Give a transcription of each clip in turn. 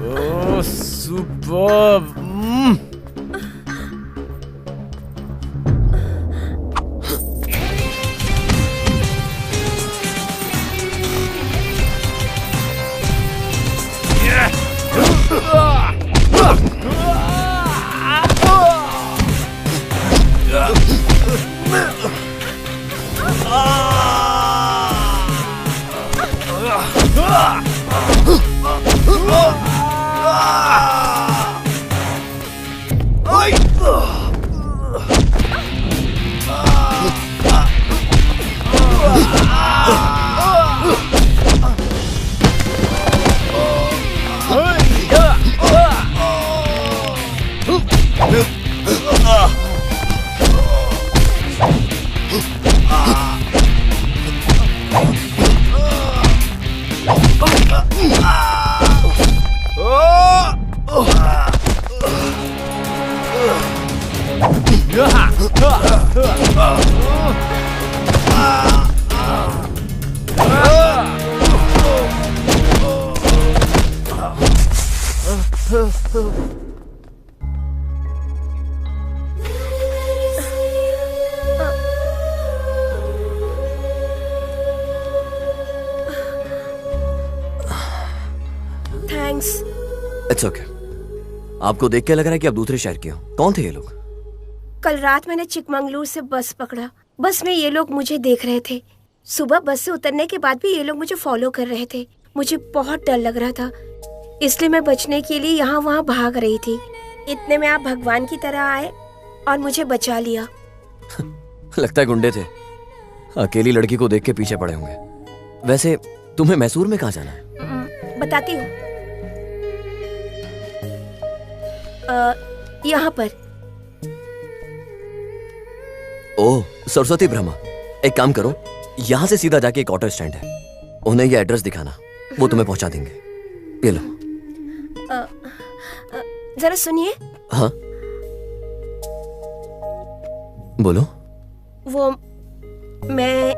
Oh, superb. Thanks. It's okay. आपको देख के लग रहा है कि आप दूसरे शहर के हो। कौन थे ये लोग? कल रात मैंने चिकमंगलूर से बस पकड़ा। बस में ये लोग मुझे देख रहे थे। सुबह बस से उतरने के बाद भी ये लोग मुझे फॉलो कर रहे थे। मुझे बहुत डर लग रहा था, इसलिए मैं बचने के लिए यहाँ वहाँ भाग रही थी। इतने में आप भगवान की तरह आए और मुझे बचा लिया। लगता है गुंडे थे, अकेली लड़की को देख के पीछे पड़े होंगे। वैसे तुम्हें मैसूर में कहाँ जाना है? बताती हूँ। यहाँ पर। ओह, सरस्वती ब्रह्मा। एक काम करो, यहाँ से सीधा जाके एक ऑटो स्टैंड है, उन्हें ये एड्रेस दिखाना, वो तुम्हें पहुंचा देंगे। ये लो। जरा सुनिए। हाँ, बोलो। वो मैं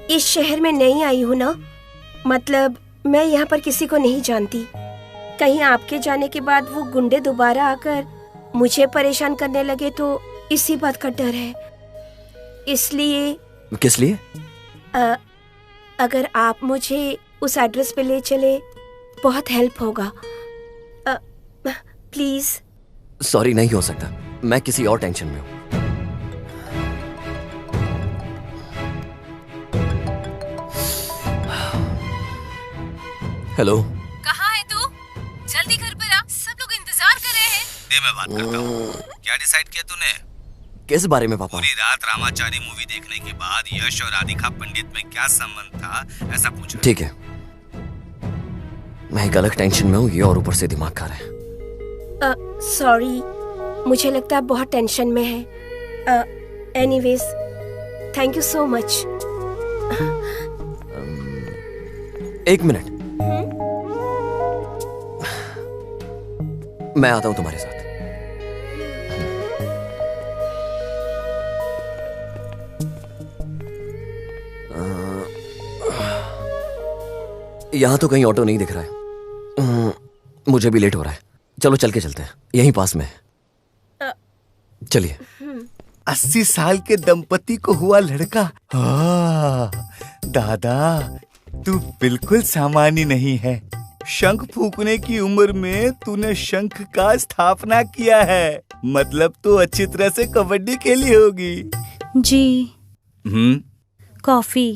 इस शहर में नई आई हूँ ना, मतलब मैं यहाँ पर किसी को नहीं जानती। कहीं आपके जाने के बाद वो गुंडे दोबारा आकर मुझे परेशान करने लगे तो इसी बात का डर है। इसलिए। किस लिए? अगर आप मुझे उस एड्रेस पे ले चले बहुत हेल्प होगा। प्लीज। सॉरी, नहीं हो सकता, मैं किसी और टेंशन में हूँ। हेलो, कहाँ है तू? जल्दी घर पर आ, सब लोग इंतजार कर रहे हैं। दे मैं बात करता हूँ। क्या डिसाइड किया तूने? किस बारे में पापा? पूरी रात रामाचारी मूवी देखने के बाद यश और राधिका पंडित में क्या संबंध था, ऐसा पूछा। ठीक है, मैं एक अलग टेंशन में हूँ, ये और ऊपर से दिमाग खा रहा है। सॉरी, मुझे लगता है बहुत टेंशन में है। Anyways, thank you so much. एक मिनट, मैं आता हूं तुम्हारे साथ। यहां तो कहीं ऑटो नहीं दिख रहा है। मुझे भी लेट हो रहा है, चलो चल के चलते हैं, यहीं पास में है। चलिए। 80 साल के दंपति को हुआ लड़का। दादा, तू बिल्कुल सामान्य नहीं है। शंख फूकने की उम्र में तूने शंख का स्थापना किया है, मतलब तू अच्छी तरह से कबड्डी खेली होगी। जी। कॉफी।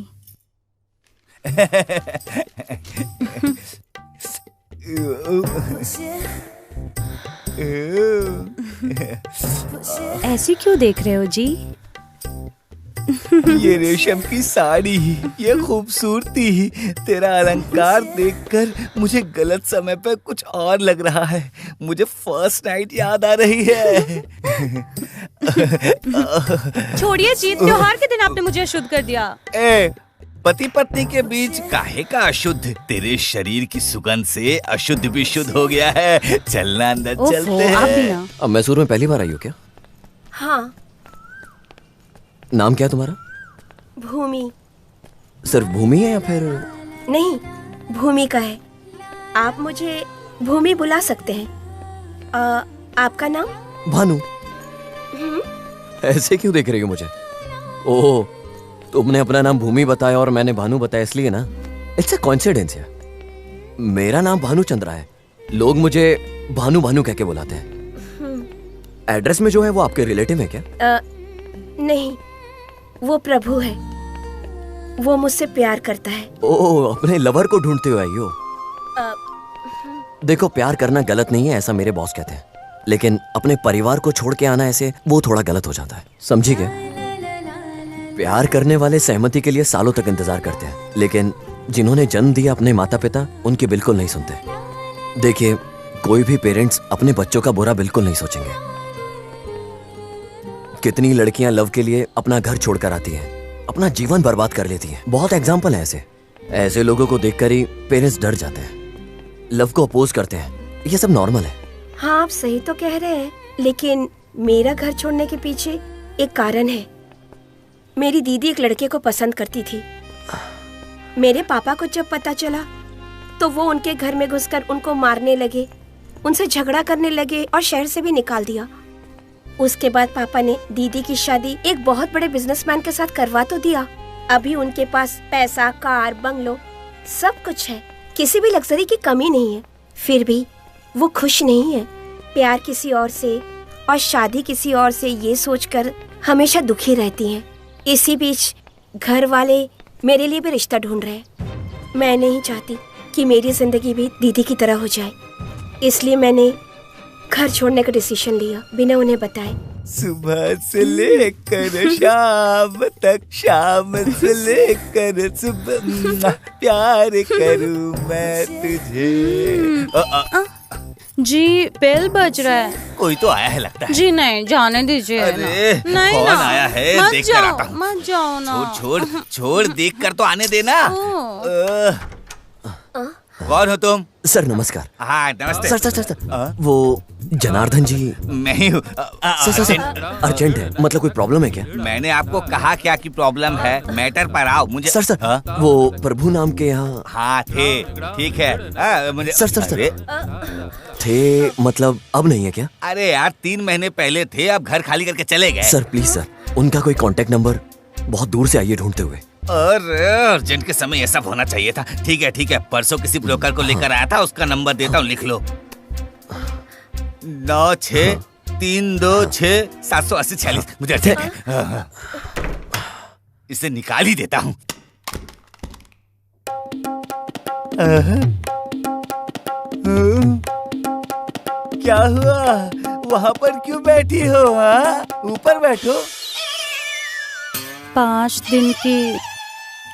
ऐसी क्यों देख रहे हो जी? ये रेशम की साड़ी, ये खूबसूरती, तेरा अलंकार देखकर मुझे गलत समय पे कुछ और लग रहा है। मुझे फर्स्ट नाइट याद आ रही है। छोड़िए जीत, त्योहार के दिन आपने मुझे अशुद्ध कर दिया। पति पत्नी के बीच काहे का अशुद्ध? तेरे शरीर की सुगंध से अशुद्ध भी शुद्ध हो गया है। चलना अंदर चलते हैं। अब मैसूर में पहली बार आई हो क्या? हाँ। नाम क्या है तुम्हारा? भूमि। सिर्फ भूमि है या फिर? नहीं, भूमि का है। आप मुझे भूमि बुला सकते हैं। आपका नाम? भानु। ऐसे क्यों देख रही हो मुझे? ओह, तुमने अपना नाम भूमि बताया और मैंने भानु बताया इसलिए ना? इट्स अ कोइंसिडेंस है। मेरा नाम भानु चंद्रा है, लोग मुझे भानु भानु कह के बुलाते हैं। एड्रेस में जो है वो आपके रिलेटिव है क्या? नहीं, वो प्रभु है। वो मुझसे प्यार करता है। ओह, अपने लवर को ढूंढते हुए आई हो। देखो, प्यार करना गलत नहीं है ऐसा मेरे बॉस कहते हैं, लेकिन अपने परिवार को छोड़ के आना ऐसे वो थोड़ा गलत हो जाता है, समझी क्या? प्यार करने वाले सहमति के लिए सालों तक इंतजार करते हैं, लेकिन जिन्होंने जन्म दिया अपने माता पिता, उनकी बिल्कुल नहीं सुनते। देखिए, कोई भी पेरेंट्स अपने बच्चों का बुरा बिल्कुल नहीं सोचेंगे। कितनी लड़कियां लव के लिए अपना घर छोड़कर आती हैं, अपना जीवन बर्बाद कर लेती हैं। बहुत एग्जाम्पल है ऐसे लोगों को देखकर ही पेरेंट्स डर जाते हैं, लव को अपोज करते हैं। ये सब नॉर्मल है। हाँ, आप सही तो कह रहे हैं, लेकिन मेरा घर छोड़ने के पीछे एक कारण है। मेरी दीदी एक लड़के को पसंद करती थी। मेरे पापा को जब पता चला तो वो उनके घर में घुसकर उनको मारने लगे, उनसे झगड़ा करने लगे और शहर से भी निकाल दिया। उसके बाद पापा ने दीदी की शादी एक बहुत बड़े बिजनेसमैन के साथ करवा तो दिया। अभी उनके पास पैसा, कार, बंगलो सब कुछ है, किसी भी लग्जरी की कमी नहीं है। फिर भी वो खुश नहीं है। प्यार किसी और से और शादी किसी और से ये सोचकर हमेशा दुखी रहती हैं। इसी बीच घर वाले मेरे लिए भी रिश्ता ढूंढ रहे हैं। मैं नहीं चाहती कि मेरी जिंदगी भी दीदी की तरह हो जाए, इसलिए मैंने घर छोड़ने का डिसीजन लिया बिना उन्हें बताए। सुबह से लेकर शाम तक, शाम से लेकर सुबह, प्यार करूं मैं तुझे। जी, बेल बज रहा है। कोई तो आया है लगता है। जी नहीं, जाने दीजिए। अरे, नहीं कौन ना, आया है? मत देख कर जाओ, आता हूँ। मत जाओ ना। छोड़ देख कर तो आने देना। कौन हो तुम? सर नमस्कार। हाँ नमस्ते। सर वो जनार्दन जी। मैं ही हूँ। सर अर्जेंट है, मतलब कोई प्रॉब्लम है क्या? मैंने आपको कहा क्या की प्रॉब्लम है, मैटर पर आओ। मुझे सर वो प्रभु नाम के यहाँ। हाँ थे, ठीक है। मुझे सर थे मतलब अब नहीं है क्या? अरे यार 3 महीने पहले थे, अब घर खाली करके चले गए। सर प्लीज सर, उनका कोई कांटेक्ट नंबर, बहुत दूर से आइए ढूंढते हुए। अरे अर्जेंट के समय ऐसा होना चाहिए था। ठीक है, परसों किसी ब्रोकर को लेकर आया था, उसका नंबर देता हूँ, लिख लो। 9632678046। मुझे इसे निकाल ही देता हूँ। क्या हुआ? वहाँ पर क्यों बैठी हो? ऊपर बैठो। 5 दिन की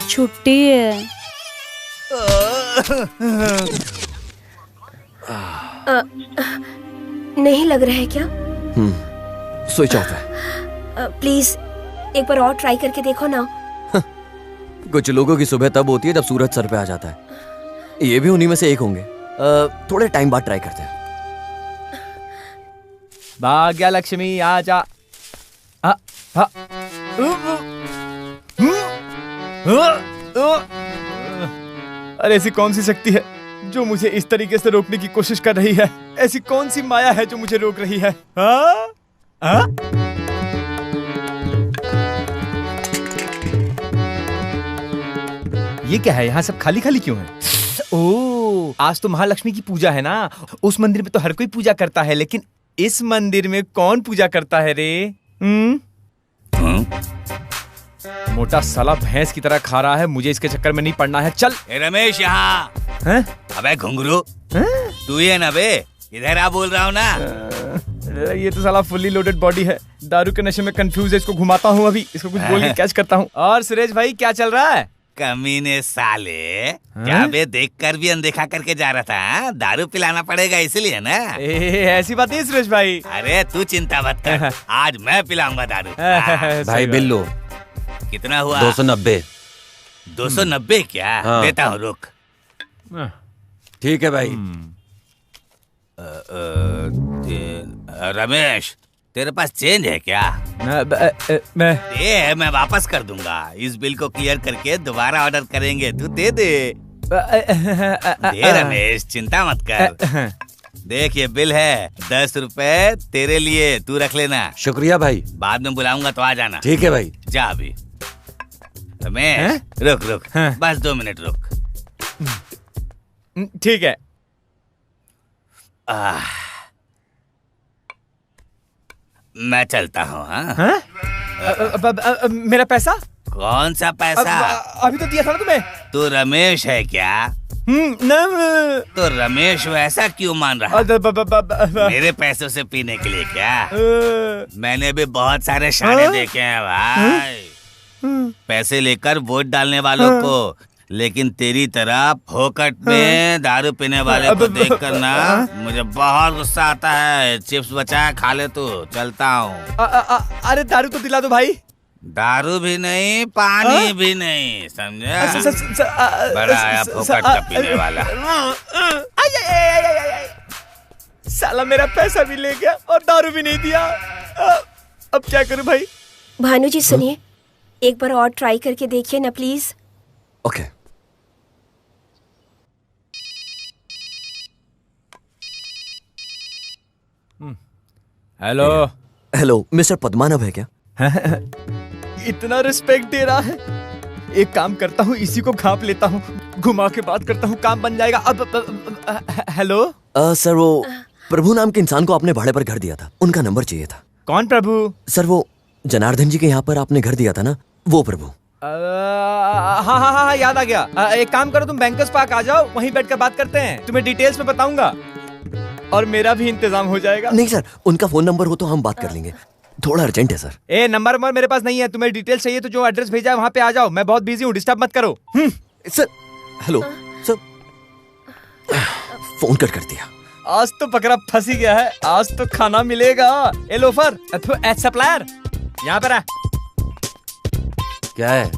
छुट्टी है। नहीं लग रहा है क्या? स्विच ऑफ है। प्लीज एक बार और ट्राई करके देखो ना। कुछ लोगों की सुबह तब होती है जब सूरज सर पे आ जाता है, ये भी उन्हीं में से एक होंगे। थोड़े टाइम बाद ट्राई करते हैं। भाग्य लक्ष्मी आजा। अरे ऐसी कौन सी शक्ति है जो मुझे इस तरीके से रोकने की कोशिश कर रही है? ऐसी कौन सी माया है जो मुझे रोक रही है? ये क्या है? यहाँ सब खाली खाली क्यों है? ओह, आज तो महालक्ष्मी की पूजा है ना। उस मंदिर में तो हर कोई पूजा करता है, लेकिन इस मंदिर में कौन पूजा करता है रे? मोटा साला भैंस की तरह खा रहा है, मुझे इसके चक्कर में नहीं पड़ना है। चल रमेश यहाँ। अबे घुंघरू, तू ही है ना बे? इधर आ, बोल रहा हूँ ना। ये तो साला फुल्ली लोडेड बॉडी है, दारू के नशे में कंफ्यूज है, इसको घुमाता हूँ अभी, इसको कुछ बोल के कैच करता हूँ। और सुरेश भाई क्या चल रहा है? कमीने साले, क्या बे देख कर भी अनदेखा करके जा रहा था? दारू पिलाना पड़ेगा इसलिए ना? ऐसी बात नहीं सुरेश भाई। अरे तू चिंता मत कर, आज मैं पिलाऊंगा दारू। भाई बिल लो। कितना हुआ? 290। 290 क्या? हाँ। देता हूँ, रुक। ठीक है भाई। रमेश, तेरे पास चेंज है क्या? मैं वापस कर दूंगा। इस बिल को क्लियर करके दोबारा ऑर्डर करेंगे, तू दे दे। दे रमेश, चिंता मत कर। देख ये बिल है, 10 रुपए तेरे लिए, तू रख लेना। शुक्रिया भाई। बाद में बुलाऊंगा तो आ जाना। ठीक है भाई। जा अभी। रमेश रुक रुक, बस 2 मिनट रुक। ठीक है। मैं चलता हूँ। हाँ? मेरा पैसा? कौन सा पैसा? अभी तो दिया था ना तुम्हें। तू रमेश है क्या? तो रमेश वैसा क्यों मान रहा? मेरे पैसों से पीने के लिए क्या? मैंने भी बहुत सारे शाने देखे हैं भाई, पैसे लेकर वोट डालने वालों को, लेकिन तेरी तरह फोकट में दारू पीने वाले को देखकर ना मुझे बहुत गुस्सा आता है। चिप्स बचा खा ले तू, चलता हूँ। अरे दारू तो दिला दो भाई। दारू भी नहीं, पानी भी नहीं, समझा? बड़ा आया फोकट का पीने वाला। साला मेरा पैसा भी ले गया और दारू भी नहीं दिया। अब क्या करूं भाई? भानु जी सुनिए, एक बार और ट्राई करके देखिए ना please. Okay. Hello. Hello, mister Padmanabh है क्या? इतना रिस्पेक्ट दे रहा है। एक काम करता हूँ, इसी को घाप लेता हूँ, घुमा के बात करता हूँ, काम बन जाएगा। अब हेलो सर, वो प्रभु नाम के इंसान को आपने भाड़े पर घर दिया था, उनका नंबर चाहिए था। कौन प्रभु? सर वो जनार्दन जी के यहाँ पर आपने घर दिया था ना, वो प्रभु। हाँ याद आ गया। एक काम करो, तुम बैंकर्स पार्क आ जाओ, वहीं बैठकर बात करते हैं, तुम्हें डिटेल्स में बताऊंगा और मेरा भी इंतजाम हो जाएगा। नहीं सर, उनका फोन नंबर हो तो हम बात कर लेंगे, थोड़ा अर्जेंट है सर। नंबर मेरे पास नहीं है, तुम्हें डिटेल्स चाहिए तो जो एड्रेस भेजा है वहाँ पे आ जाओ, मैं बहुत बिजी हूँ, डिस्टर्ब मत करो। सर हेलो सर, फोन कर दिया। आज तो पकड़ा फंस ही गया है, आज तो खाना मिलेगा। ए लोफर, सप्लायर यहाँ पर आ। क्या है?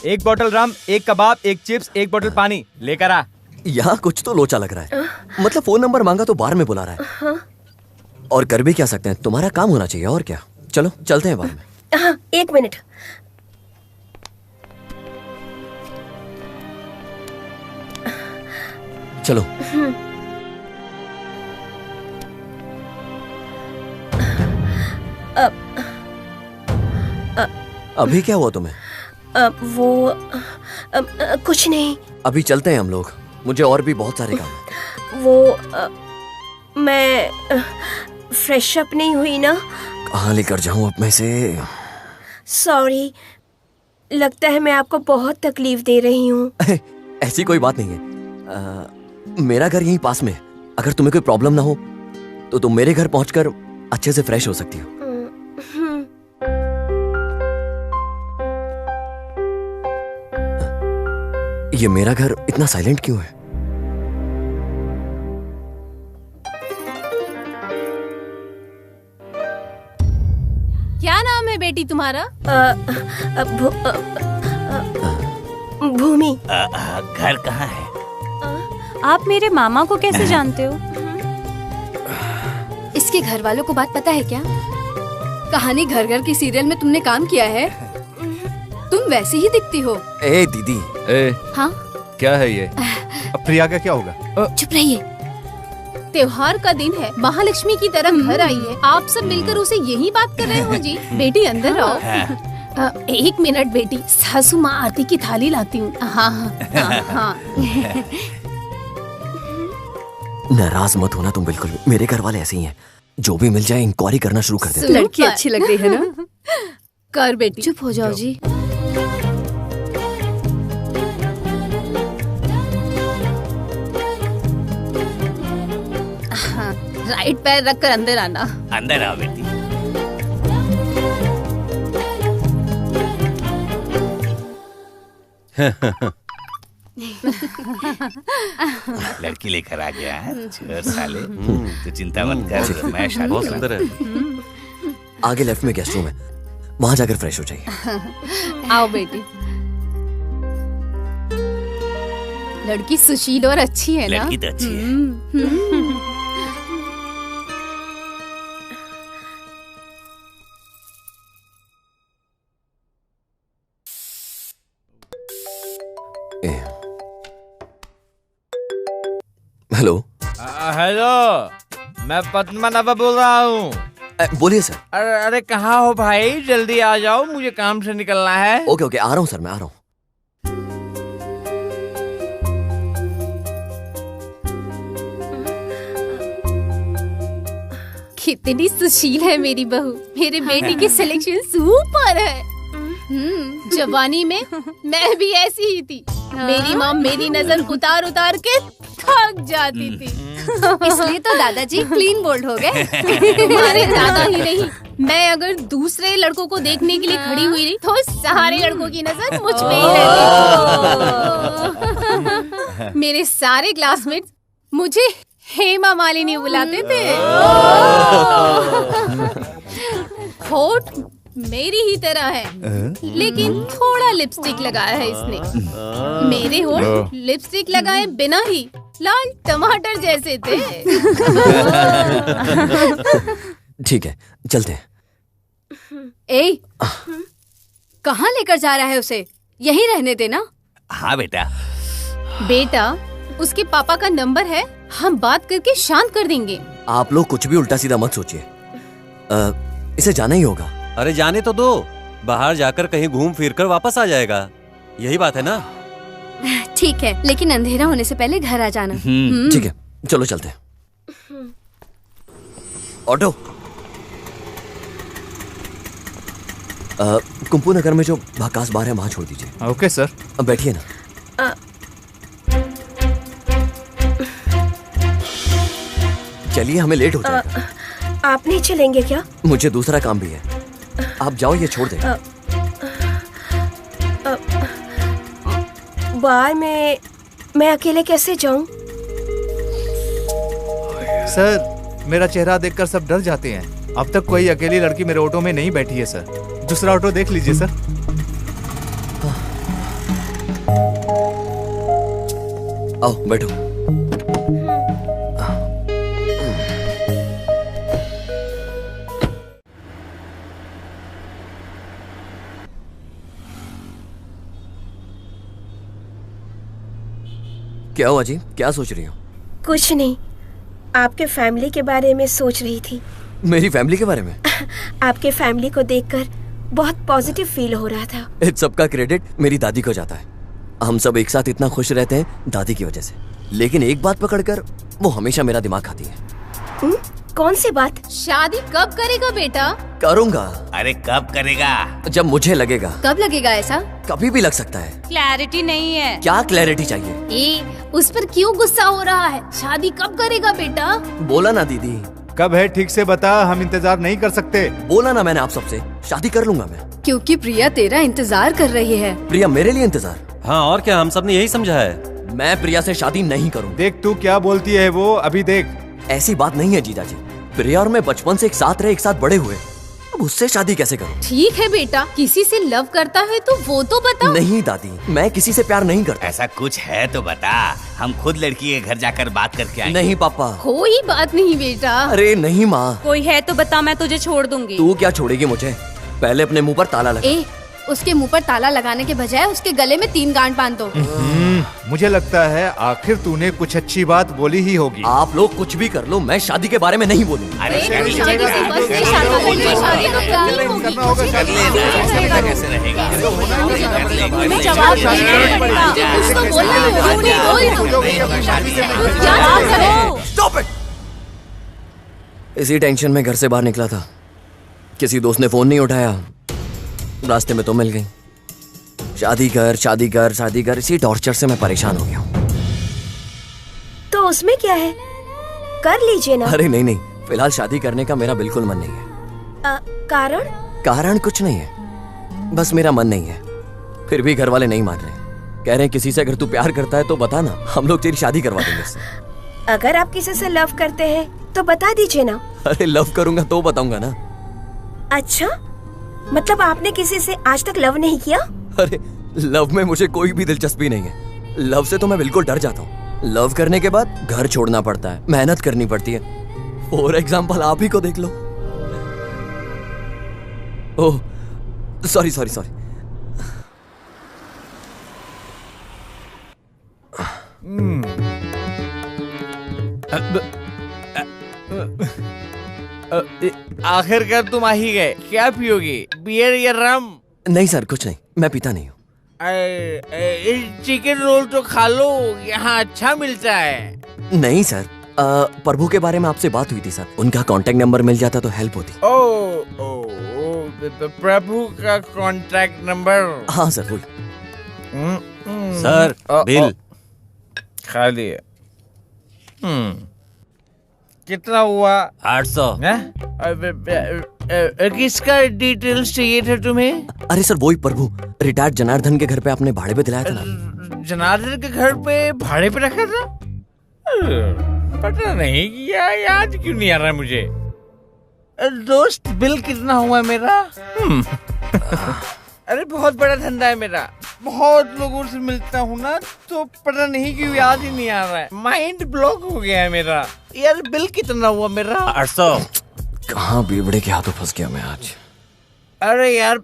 1 बोतल रम, 1 कबाब, 1 चिप्स, 1 बोतल पानी लेकर आ। यहाँ कुछ तो लोचा लग रहा है। मतलब फोन नंबर मांगा तो बार में बुला रहा है। और कर भी क्या सकते हैं, तुम्हारा काम होना चाहिए और क्या। चलो चलते हैं बार में। हाँ, 1 मिनट। चलो। अभी क्या हुआ तुम्हें? कुछ नहीं। अभी चलते हैं हम लोग, मुझे और भी बहुत सारे काम हैं। मैं फ्रेश अप नहीं हुई ना। कहाँ लेकर जाऊं अब मैं से? सॉरी, लगता है मैं आपको बहुत तकलीफ दे रही हूँ। ऐसी कोई बात नहीं है। मेरा घर यहीं पास में है, अगर तुम्हें कोई प्रॉब्लम ना हो तो तुम मेरे घर पहुंचकर अच्छे से फ्रेश हो सकती हो। ये मेरा घर इतना साइलेंट क्यों है? क्या नाम है बेटी तुम्हारा? भूमि। घर कहाँ है? आप मेरे मामा को कैसे जानते हो? इसके घर वालों को बात पता है क्या? कहानी घर घर की सीरियल में तुमने काम किया है, तुम वैसी ही दिखती हो। ए दीदी। हाँ क्या है ये? अब प्रिया का क्या होगा? चुप रहिए। त्योहार का दिन है, महालक्ष्मी की तरह घर आई है, आप सब मिलकर उसे यही बात कर रहे हो जी। बेटी अंदर आओ। 1 मिनट बेटी, सासू माँ आरती की थाली लाती हूँ। हाँ। नाराज मत होना तुम बिल्कुल भी। मेरे घर वाले ऐसे ही हैं, जो भी मिल जाए इंक्वायरी करना शुरू कर देते हैं। लड़की अच्छी लग रही है ना? कर बेटी। चुप हो जाओ जी। राइट पैर रख कर अंदर आना। अंदर आओ बेटी। लड़की लेकर आ गया है चोर साले। तू चिंता मत कर, मैं शादी सुंदर है। आगे लेफ्ट में गेस्ट रूम है, वहां जाकर फ्रेश हो जाइए। आओ बेटी। लड़की सुशील और अच्छी है ना? लड़की तो अच्छी है। हेलो। हेलो, मैं पद्मनाभ बोल रहा हूँ। बोलिए सर। अरे कहाँ हो भाई, जल्दी आ जाओ, मुझे काम से निकलना है। ओके ओके, आ रहा हूँ सर, मैं आ रहा हूँ। कितनी सुशील है मेरी बहू। मेरे बेटी की सिलेक्शन सुपर है। जवानी में मैं भी ऐसी ही थी। मेरी माँ मेरी नजर उतार उतार के थक जाती थी। इसलिए तो दादाजी क्लीन बोल्ड हो गए। तुम्हारे दादा ही नहीं, मैं अगर दूसरे लड़कों को देखने के लिए खड़ी हुई रही तो सारे लड़कों की नजर मुझ पे ही रहती। मेरे सारे क्लासमेट्स मुझे हेमा मालिनी बुलाते थे। होठ मेरी ही तरह है, लेकिन थोड़ा लिपस्टिक लगाया है इसने। मेरे होठ लिपस्टिक लगाए बिना ही लाल टमाटर जैसे थे। ठीक है, चलते हैं। ए, कहाँ लेकर जा रहा है उसे? यहीं रहने देना। हाँ बेटा। बेटा, उसके पापा का नंबर है, हम बात करके शांत कर देंगे। आप लोग कुछ भी उल्टा सीधा मत सोचिए, इसे जाना ही होगा। अरे जाने तो दो, बाहर जाकर कहीं घूम फिर कर वापस आ जाएगा, यही बात है ना? ठीक है, लेकिन अंधेरा होने से पहले घर आ जाना। ठीक है, चलो चलते हैं। ऑटो। कुंपू नगर में जो भकास बार है वहां छोड़ दीजिए। Okay sir. अब बैठिए ना। चलिए, हमें लेट हो जाएगा। आप नहीं चलेंगे क्या? मुझे दूसरा काम भी है, आप जाओ, ये छोड़ दे। बार में मैं अकेले कैसे जाऊं? सर, मेरा चेहरा देखकर सब डर जाते हैं। अब तक कोई अकेली लड़की मेरे ऑटो में नहीं बैठी है सर। दूसरा ऑटो देख लीजिए सर। आओ बैठो। क्या हुआ जी, क्या सोच रही हो? कुछ नहीं, आपके फैमिली के बारे में सोच रही थी। मेरी फैमिली के बारे में? आपके फैमिली को देखकर बहुत पॉजिटिव फील हो रहा था। इस सब का क्रेडिट मेरी दादी को जाता है। हम सब एक साथ इतना खुश रहते हैं दादी की वजह से। लेकिन एक बात पकड़कर वो हमेशा मेरा दिमाग खाती है। कौन सी बात? शादी कब करेगा बेटा? करूंगा। अरे कब करेगा? जब मुझे लगेगा। कब लगेगा ऐसा? कभी भी लग सकता है। क्लैरिटी नहीं है। क्या क्लैरिटी चाहिए? उस पर क्यों गुस्सा हो रहा है? शादी कब करेगा बेटा? बोला ना दीदी। कब है ठीक से बता, हम इंतजार नहीं कर सकते। बोला ना मैंने आप सबसे, शादी कर लूंगा मैं। क्योंकि प्रिया तेरा इंतजार कर रही है। प्रिया मेरे लिए इंतजार? हाँ और क्या, हम सब ने यही समझा है। मैं प्रिया से शादी नहीं करूँ। देख तू क्या बोलती है वो, अभी देख। ऐसी बात नहीं है जीजा जी, प्रिया और मैं बचपन से एक साथ रहे, एक साथ बड़े हुए, अब उससे शादी कैसे करूं? ठीक है बेटा, किसी से लव करता है तो वो तो बता। नहीं दादी, मैं किसी से प्यार नहीं करता। ऐसा कुछ है तो बता, हम खुद लड़की के घर जाकर बात करके आएंगे। नहीं पापा। कोई बात नहीं बेटा। अरे नहीं माँ। कोई है तो बता, मैं तुझे छोड़ दूंगी। तू क्या छोड़ेगी मुझे? पहले अपने मुंह पर ताला लगा। उसके मुंह पर ताला लगाने के बजाय उसके गले में 3 गांठ बांध दो। मुझे लगता है आखिर तूने कुछ अच्छी बात बोली ही होगी। आप लोग कुछ भी कर लो, मैं शादी के बारे में नहीं बोलूंगा। अरे इसी टेंशन में घर से बाहर निकला था, किसी दोस्त ने फोन नहीं उठाया, रास्ते में तो मिल गई। शादी कर शादी कर शादी कर, इसी टॉर्चर से मैं परेशान हो गया हूँ। तो उसमें क्या है, कर लीजिए ना। अरे नहीं नहीं, फिलहाल शादी करने का मेरा बिल्कुल मन नहीं है। कारण? कारण कुछ नहीं है, बस मेरा मन नहीं है। फिर भी घर वाले नहीं मान रहे, कह रहे हैं किसी से अगर तू प्यार करता है तो बता ना, हम लोग तेरी शादी करवा देंगे इससे। अगर आप किसी से लव करते हैं तो बता दीजिए ना। अरे लव करूंगा तो बताऊंगा ना। अच्छा, मतलब आपने किसी से आज तक लव नहीं किया? अरे लव में मुझे कोई भी दिलचस्पी नहीं है। लव से तो मैं बिल्कुल डर जाता हूँ। लव करने के बाद घर छोड़ना पड़ता है, मेहनत करनी पड़ती है। फॉर एग्जाम्पल आप ही को देख लो। Oh sorry sorry sorry. आखिरकार तुम आ ही गए। क्या पियोगे, बियर या रम? नहीं सर, कुछ नहीं, मैं पीता नहीं हूँ। चिकन रोल तो खा लो, यहाँ अच्छा मिलता है। नहीं सर, प्रभु के बारे में आपसे बात हुई थी सर, उनका कांटेक्ट नंबर मिल जाता तो हेल्प होती। प्रभु का कांटेक्ट नंबर? हाँ सर वही। सर बिल खा लिया। कितना हुआ? 800। किसका डिटेल्स चाहिए था तुम्हें? अरे सर वही प्रभु, रिटायर्ड जनार्दन के घर पे आपने भाड़े पे दिलाया था ना। जनार्दन के घर पे भाड़े पे रखा था? पता नहीं, क्या याद क्यों नहीं आ रहा मुझे। दोस्त बिल कितना हुआ मेरा? अरे बहुत बड़ा धंधा है मेरा, बहुत लोगों से मिलता हूँ ना, तो पता नहीं क्यों याद ही नहीं आ रहा है। माइंड ब्लॉक हो गया है मेरा। यार बिल कितना हुआ मेरा? 800। कहाँ बीबड़े के हाथों फंस गया मैं आज। अरे यार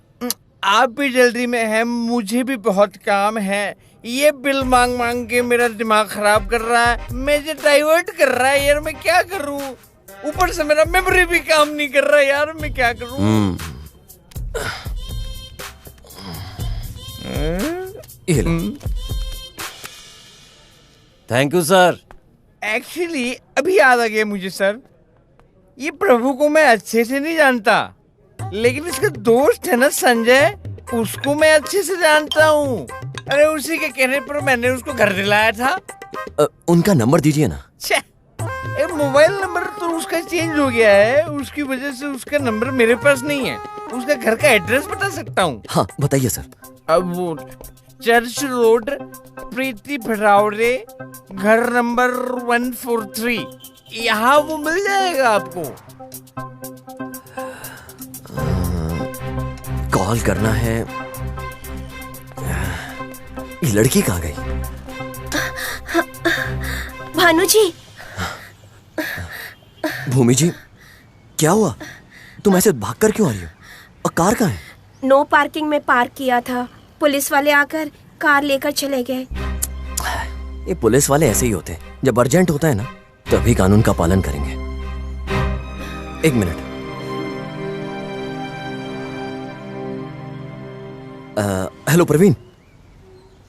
आप भी जल्दी में हैं, मुझे भी बहुत काम है। ये बिल मांग मांग के मेरा दिमाग खराब कर रहा है, मुझे डाइवर्ट कर रहा है। यार मैं क्या करूँ, ऊपर से मेरा मेमोरी भी काम नहीं कर रहा है। यार मैं क्या करूँ। Thank you sir. एक्चुअली अभी याद आ गया मुझे सर, ये प्रभु को मैं अच्छे से नहीं जानता, लेकिन इसका दोस्त है ना संजय, उसको मैं अच्छे से जानता हूँ। अरे उसी के कहने पर मैंने उसको घर दिलाया था। उनका नंबर दीजिए ना। मोबाइल नंबर तो उसका चेंज हो गया है, उसकी वजह से उसका नंबर मेरे पास नहीं है। उसका घर का एड्रेस बता सकता हूँ? हाँ बताइए सर। अब वो चर्च रोड, प्रीति भरावरे, घर नंबर 143, यहाँ वो मिल जाएगा आपको। कॉल करना है। ये लड़की कहाँ गई? भानु जी। भूमि जी, क्या हुआ? तुम ऐसे भागकर क्यों आ रही हो? और कार कहाँ है? नो पार्किंग में पार्क किया था, पुलिस वाले आकर कार लेकर चले गए। ये पुलिस वाले ऐसे ही होते हैं, जब अर्जेंट होता है ना तभी कानून का पालन करेंगे। एक मिनट। हेलो प्रवीण,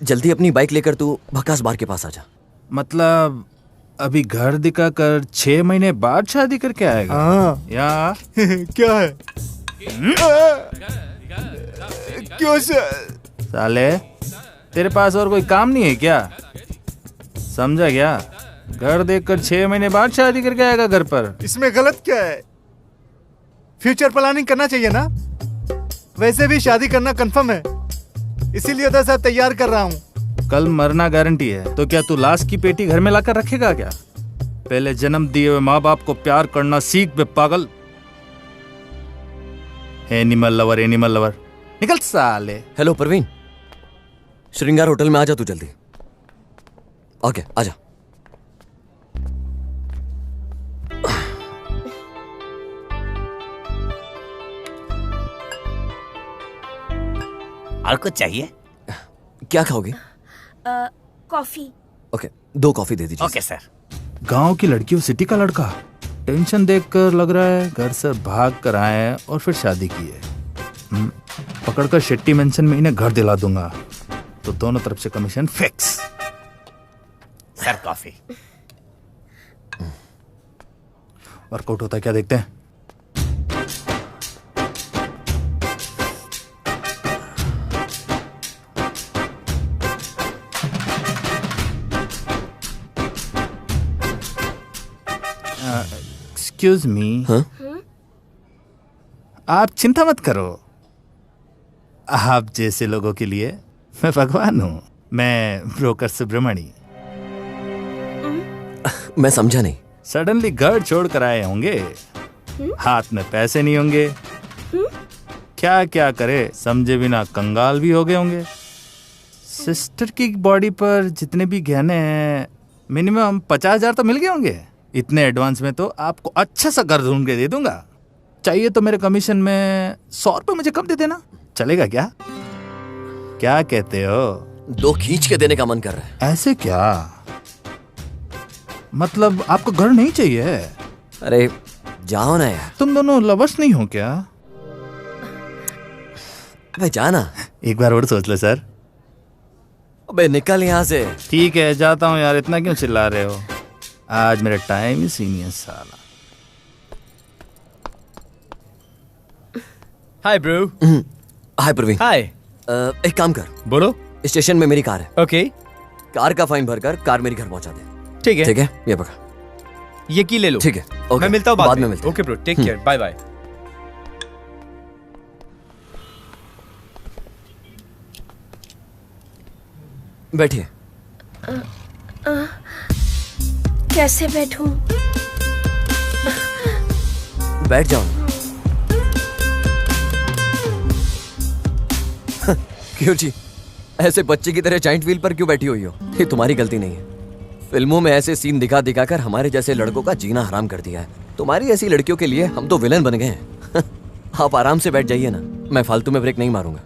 जल्दी अपनी बाइक लेकर तू भकास बार के पास आ जा। मतलब अभी घर दिखाकर 6 महीने बाद शादी करके आएगा? हाँ। या क्या है? क्यों साले, तेरे पास और कोई काम नहीं है क्या? समझा क्या? घर देखकर 6 महीने बाद शादी करके आएगा घर पर। इसमें गलत क्या है? फ्यूचर प्लानिंग करना चाहिए ना। वैसे भी शादी करना कंफर्म है, इसीलिए तो सब तैयार कर रहा हूँ। कल मरना गारंटी है, तो क्या तू लाश की पेटी घर में लाकर रखेगा क्या? पहले जन्म दिए हुए माँ बाप को प्यार करना सीख बे पागल। एनिमल लवर, एनिमल लवर, निकल साले। हेलो प्रवीण, श्रृंगार होटल में आ जा तू जल्दी। ओके आजा। और कुछ चाहिए? क्या खाओगे? कॉफी। ओके, 2 कॉफी दे दीजिए। Okay sir. गांव की लड़की और सिटी का लड़का, टेंशन देखकर लग रहा है घर से भाग कर आए हैं और फिर शादी की है। पकड़कर शेट्टी मेंशन में इन्हें घर दिला दूंगा, तो दोनों तरफ से commission fix. Sir coffee. Workout होता है क्या, देखते हैं। Excuse me. हाँ? आप चिंता मत करो, आप जैसे लोगों के लिए मैं भगवान हूँ। मैं ब्रोकर सुब्रमणी। मैं समझा नहीं। सडनली घर छोड़ कर आए होंगे, हाथ में पैसे नहीं होंगे, क्या क्या करे समझे बिना कंगाल भी हो गए होंगे। सिस्टर की बॉडी पर जितने भी गहने हैं मिनिमम 50,000 तो मिल गए होंगे। इतने एडवांस में तो आपको अच्छा सा घर ढूंढ के दे दूंगा। चाहिए तो मेरे कमीशन में 100 रुपए मुझे कम दे देना, चलेगा क्या? क्या कहते हो? 2 खींच के देने का मन कर रहा है। ऐसे क्या? मतलब आपको घर नहीं चाहिए? अरे जाओ ना यार। तुम दोनों लवर्स नहीं हो क्या? अबे जाना। एक बार और सोच लो सर। अबे निकल यहाँ से। ठीक है जाता हूँ यार, इतना क्यों चिल्ला रहे हो? आज मेरा टाइम ही सीनियर साला। Hi bro. Hi Praveen. Hi. एक काम कर, बोलो। स्टेशन में मेरी कार है। ओके। कार का फाइन भरकर कार मेरे घर पहुंचा दे। ठीक है। ठीक है, ये पकड़। ये की ले लो। ठीक है, ओके। मैं मिलता हूँ बाद में। मिलते हैं। Okay bro, take care, bye bye. बैठिए। कैसे बैठूं? बैठ जाओ। क्यों जी, ऐसे बच्चे की तरह जाइंट व्हील पर क्यों बैठी हुई हो? ये तुम्हारी गलती नहीं है। फिल्मों में ऐसे सीन दिखा दिखा कर हमारे जैसे लड़कों का जीना हराम कर दिया है। तुम्हारी ऐसी लड़कियों के लिए हम तो विलन बन गए हैं। आप आराम से बैठ जाइए ना, मैं फालतू में ब्रेक नहीं मारूंगा।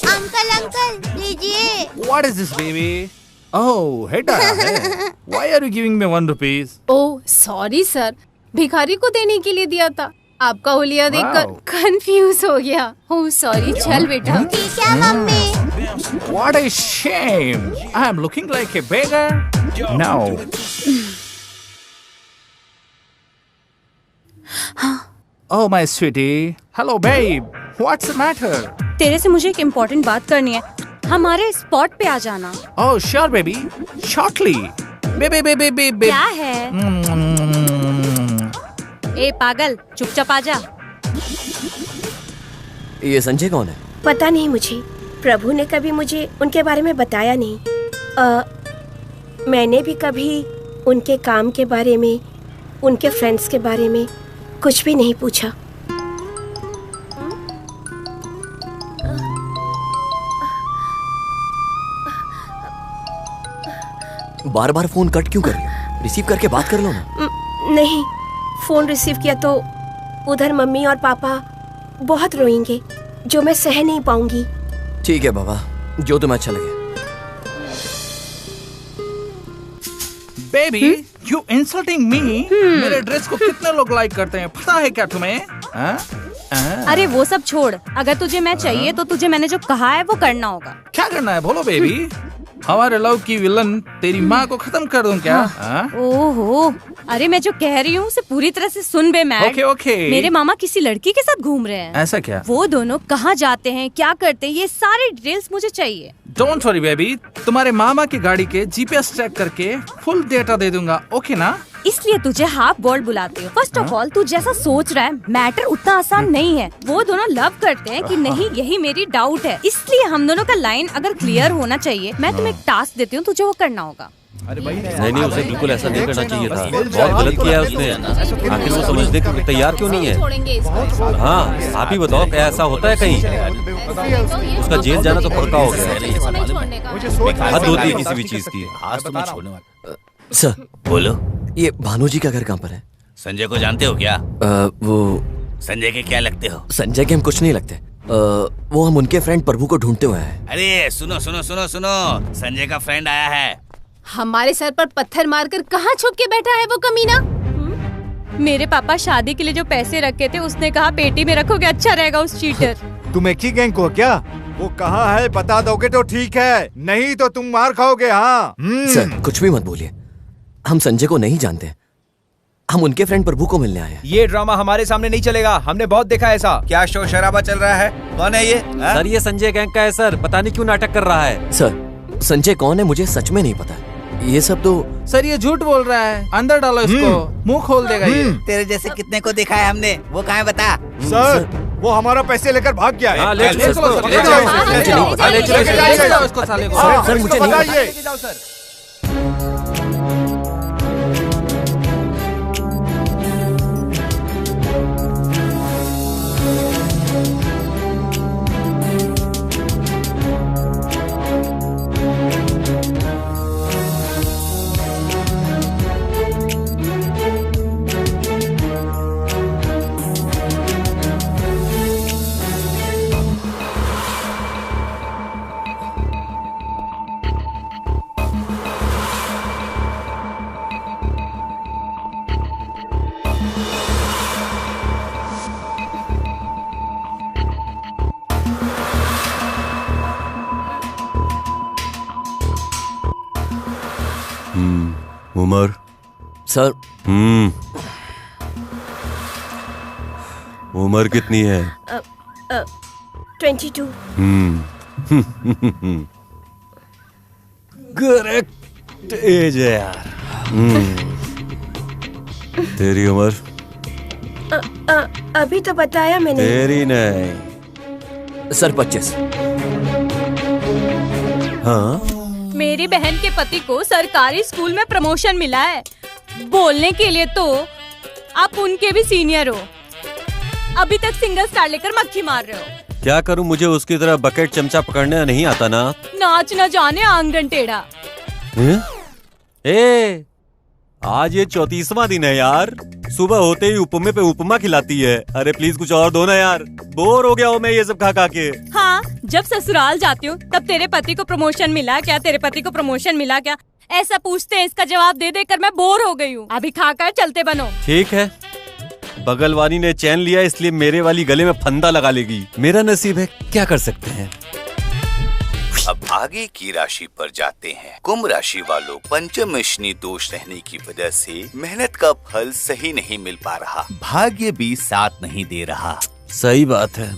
अंकल अंकल लीजिए। What is this baby? Oh, head आया है। Why are you giving me 1 rupees? Oh sorry sir, भिखारी को देने के लिए दिया था। आपका हुलिया देखकर Wow. कंफ्यूज हो गया। ओह सॉरी, चल बेटा। ठीक है mummy. What a shame! I am looking like a beggar. No. Oh my sweetie. Hello babe. What's the matter? तेरे से मुझे एक इम्पोर्टेंट बात करनी है, हमारे स्पॉट पे आ जाना। Oh sure baby. Shortly. Baby. क्या है? ए पागल, चुपचाप आ जा। ये संजय कौन है? पता नहीं मुझे, प्रभु ने कभी मुझे उनके बारे में बताया नहीं। मैंने भी कभी उनके काम के बारे में, उनके फ्रेंड्स के बारे में कुछ भी नहीं पूछा। बार बार फोन कट क्यों कर रही हो? रिसीव करके बात कर लो ना। नहीं, फोन रिसीव किया तो उधर मम्मी और पापा बहुत रोएंगे, जो मैं सह नहीं पाऊंगी। ठीक है बाबा, जो तुम्हें अच्छा लगे। Baby, you insulting me? मेरे ड्रेस को कितने लोग लाइक करते हैं, पता है क्या तुम्हें? अरे वो सब छोड़, अगर तुझे मैं चाहिए तो तुझे मैंने जो कहा है वो करना होगा। क्या करना है बोलो बेबी। हमारे लव की विलन तेरी माँ को खत्म कर दूं क्या? ओहो, अरे मैं जो कह रही हूँ उसे पूरी तरह से सुन बे मैड। ओके। मेरे मामा किसी लड़की के साथ घूम रहे हैं। ऐसा क्या? वो दोनों कहाँ जाते हैं, क्या करते हैं, ये सारे डिटेल्स मुझे चाहिए। डोंट वरी बेबी, तुम्हारे मामा की गाड़ी के जीपीएस ट्रैक करके फुल डेटा दे दूंगा, ओके ना? इसलिए तुझे हाफ वर्ल्ड बुलाते हो। फर्स्ट ऑफ ऑल तू जैसा सोच रहा है मैटर उतना आसान नहीं है। वो दोनों लव करते हैं कि नहीं, यही मेरी डाउट है। इसलिए हम दोनों का लाइन अगर क्लियर होना चाहिए, मैं तुम्हें एक टास्क देती हूँ, तुझे वो करना होगा। नहीं, उसे बिल्कुल ऐसा नहीं करना चाहिए था। बहुत गलत किया है उसने। आखिर वो समझने के लिए तैयार क्यों नहीं है? हाँ, आप ही बताओ, क्या ऐसा होता है कहीं? उसका जेल जाना तो पक्का हो गया। हद होती है किसी भी चीज की। आज तो मैं छोड़ने वाला। सर बोलो। ये भानु जी का घर कहाँ पर है? संजय को जानते हो क्या? वो संजय के क्या लगते हो? संजय के हम कुछ नहीं लगते। वो हम उनके फ्रेंड प्रभु को ढूंढते हुए हैं। अरे सुनो, संजय का फ्रेंड आया है। हमारे सर पर पत्थर मारकर कहाँ छुप के बैठा है वो कमीना? मेरे पापा शादी के लिए जो पैसे रखे थे उसने कहा पेटी में रखोगे, अच्छा रहेगा उस चीटर। तुम एक ही गैंग को क्या? वो कहाँ है बता दोगे तो ठीक है, नहीं तो तुम मार खाओगे। हाँ सर कुछ भी मत बोलिए, हम संजय को नहीं जानते। हम उनके फ्रेंड प्रभु को मिलने आए हैं। ये ड्रामा हमारे सामने नहीं चलेगा, हमने बहुत देखा ऐसा। क्या शोर शराबा चल रहा है? कौन है ये? सर ये संजय गैंग का है सर, पता नहीं क्यों नाटक कर रहा है। सर संजय कौन है मुझे सच में नहीं पता। ये सब तो सर ये झूठ बोल रहा है, अंदर डालो इसको, मुंह खोल देगा ये। तेरे जैसे कितने को देखा है हमने, वो कहाँ है बता। सर वो हमारा पैसे लेकर भाग गया है। सर मुझे नहीं। उमर सर उम्र कितनी है? 22। करेक्ट एज है यार। तेरी उम्र? अभी तो बताया मैंने। तेरी नहीं। सर 25। हाँ मेरी बहन के पति को सरकारी स्कूल में प्रमोशन मिला है। बोलने के लिए तो आप उनके भी सीनियर हो, अभी तक सिंगल स्टार लेकर मक्खी मार रहे हो। क्या करूं, मुझे उसकी तरह बकेट चमचा पकड़ने नहीं आता ना। नाच न जाने आंगन टेढ़ा। ए, आज ये 34वां दिन है यार, सुबह होते ही उपमे पे उपमा खिलाती है। अरे प्लीज कुछ और दो ना यार, बोर हो गया हूँ मैं ये सब खा खा के। हाँ, जब ससुराल जाती हूँ तब तेरे पति को प्रमोशन मिला क्या, तेरे पति को प्रमोशन मिला क्या, ऐसा पूछते हैं। इसका जवाब दे देकर मैं बोर हो गई हूँ। अभी खाकर चलते बनो। ठीक है, बगल वाली ने चैन लिया इसलिए मेरे वाली गले में फंदा लगा लेगी। मेरा नसीब है, क्या कर सकते हैं। अब आगे की राशि पर जाते हैं। कुंभ राशि वालों, पंचमशनि दोष रहने की वजह से मेहनत का फल सही नहीं मिल पा रहा, भाग्य भी साथ नहीं दे रहा। सही बात है,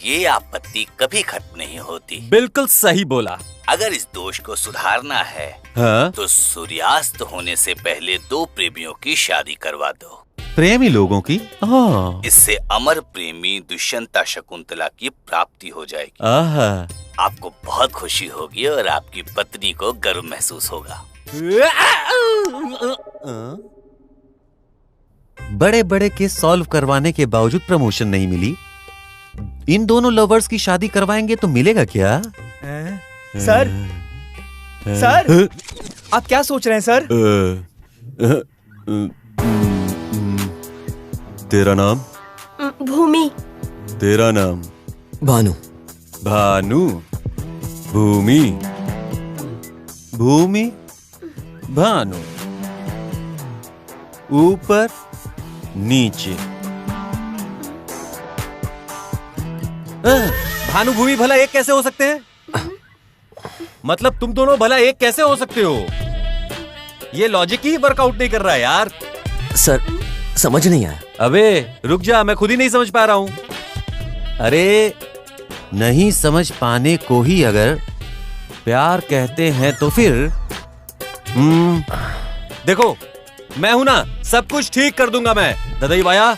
ये आपत्ति कभी खत्म नहीं होती। बिल्कुल सही बोला। अगर इस दोष को सुधारना है हाँ? तो सूर्यास्त होने से पहले 2 प्रेमियों की शादी करवा दो। प्रेमी लोगों की? हाँ। इससे अमर प्रेमी दुष्यंता शकुंतला की प्राप्ति हो जाएगी। आहा। आपको बहुत खुशी होगी और आपकी पत्नी को गर्व महसूस होगा। बड़े बड़े केस सॉल्व करवाने के बावजूद प्रमोशन नहीं मिली। इन दोनों लवर्स की शादी करवाएंगे तो मिलेगा क्या? सर सर आप क्या सोच रहे हैं सर? तेरा नाम? भूमि। तेरा नाम? भानु। भानु, भूमि, भूमि, भानु, ऊपर नीचे। भानु भूमि भला एक कैसे हो सकते हैं? मतलब तुम दोनों भला एक कैसे हो सकते हो? ये लॉजिक ही वर्कआउट नहीं कर रहा है यार। सर समझ नहीं आया। अबे रुक जा, मैं खुद ही नहीं समझ पा रहा हूं। अरे नहीं समझ पाने को ही अगर प्यार कहते हैं तो फिर देखो मैं हूं ना, सब कुछ ठीक कर दूंगा मैं। ददाई बाया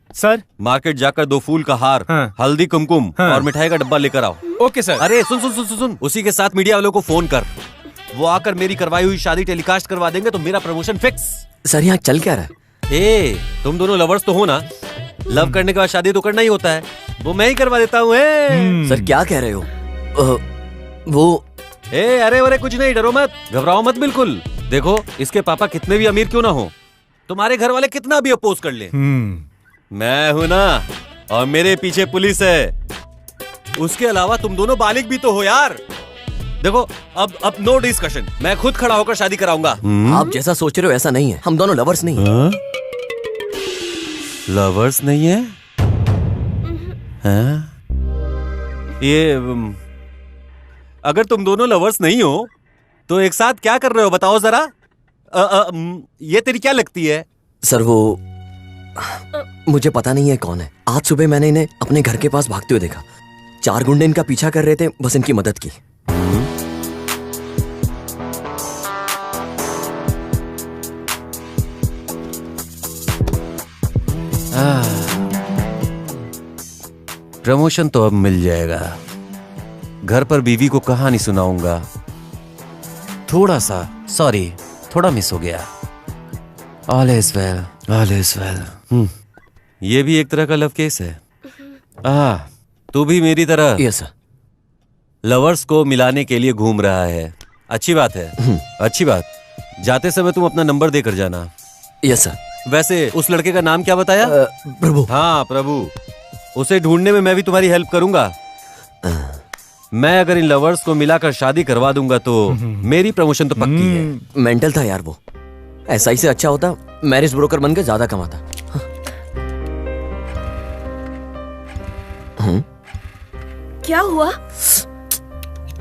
सर, मार्केट जाकर 2 फूल का हार, हल्दी कुमकुम और मिठाई का डब्बा लेकर आओ। Okay sir. अरे सुन सुन सुन सुन सुन, उसी के साथ मीडिया वालों को फोन कर, वो आकर मेरी करवाई हुई शादी टेलीकास्ट करवा देंगे तो मेरा प्रमोशन फिक्स। सर यहाँ चल क्या रहा है? तुम दोनों लवर्स तो हो ना, लव करने के बाद शादी तो करना ही होता है, वो मैं ही करवा देता हूँ। सर क्या कह रहे हो? वो अरे कुछ नहीं, डरो मत, घबराओ मत बिल्कुल। देखो इसके पापा कितने भी अमीर क्यों ना हो, तुम्हारे घर वाले कितना भी अपोज कर ले, मैं हूं ना और मेरे पीछे पुलिस है। उसके अलावा तुम दोनों बालिग भी तो हो यार। देखो अब नो डिस्कशन, मैं खुद खड़ा होकर शादी कराऊंगा। आप जैसा सोच रहे हो ऐसा नहीं है, हम दोनों लवर्स नहीं हैं। लवर्स नहीं है? ये अगर तुम दोनों लवर्स नहीं हो तो एक साथ क्या कर रहे हो बताओ जरा। ये तेरी क्या लगती है? सर वो मुझे पता नहीं है कौन है। आज सुबह मैंने इन्हें अपने घर के पास भागते हुए देखा। 4 गुंडे इनका पीछा कर रहे थे, बस इनकी मदद की। प्रमोशन तो अब मिल जाएगा। घर पर बीवी को कहानी सुनाऊंगा। थोड़ा सा सॉरी, थोड़ा मिस हो गया। All is well, all is well. ये भी एक तरह का लव केस है। तू भी मेरी तरह यस सर लवर्स को मिलाने के लिए घूम रहा है। अच्छी बात है, अच्छी बात। जाते समय तुम अपना नंबर देकर जाना। Yes sir. वैसे उस लड़के का नाम क्या बताया? प्रभु। हाँ प्रभु। उसे ढूंढने में मैं भी तुम्हारी हेल्प करूंगा। मैं अगर इन लवर्स को मिलाकर शादी करवा दूंगा तो मेरी प्रमोशन तो पक्की है। मेंटल था यार वो। ऐसा ही से अच्छा होता मैरिज ब्रोकर बन के ज्यादा कमाता। क्या हुआ?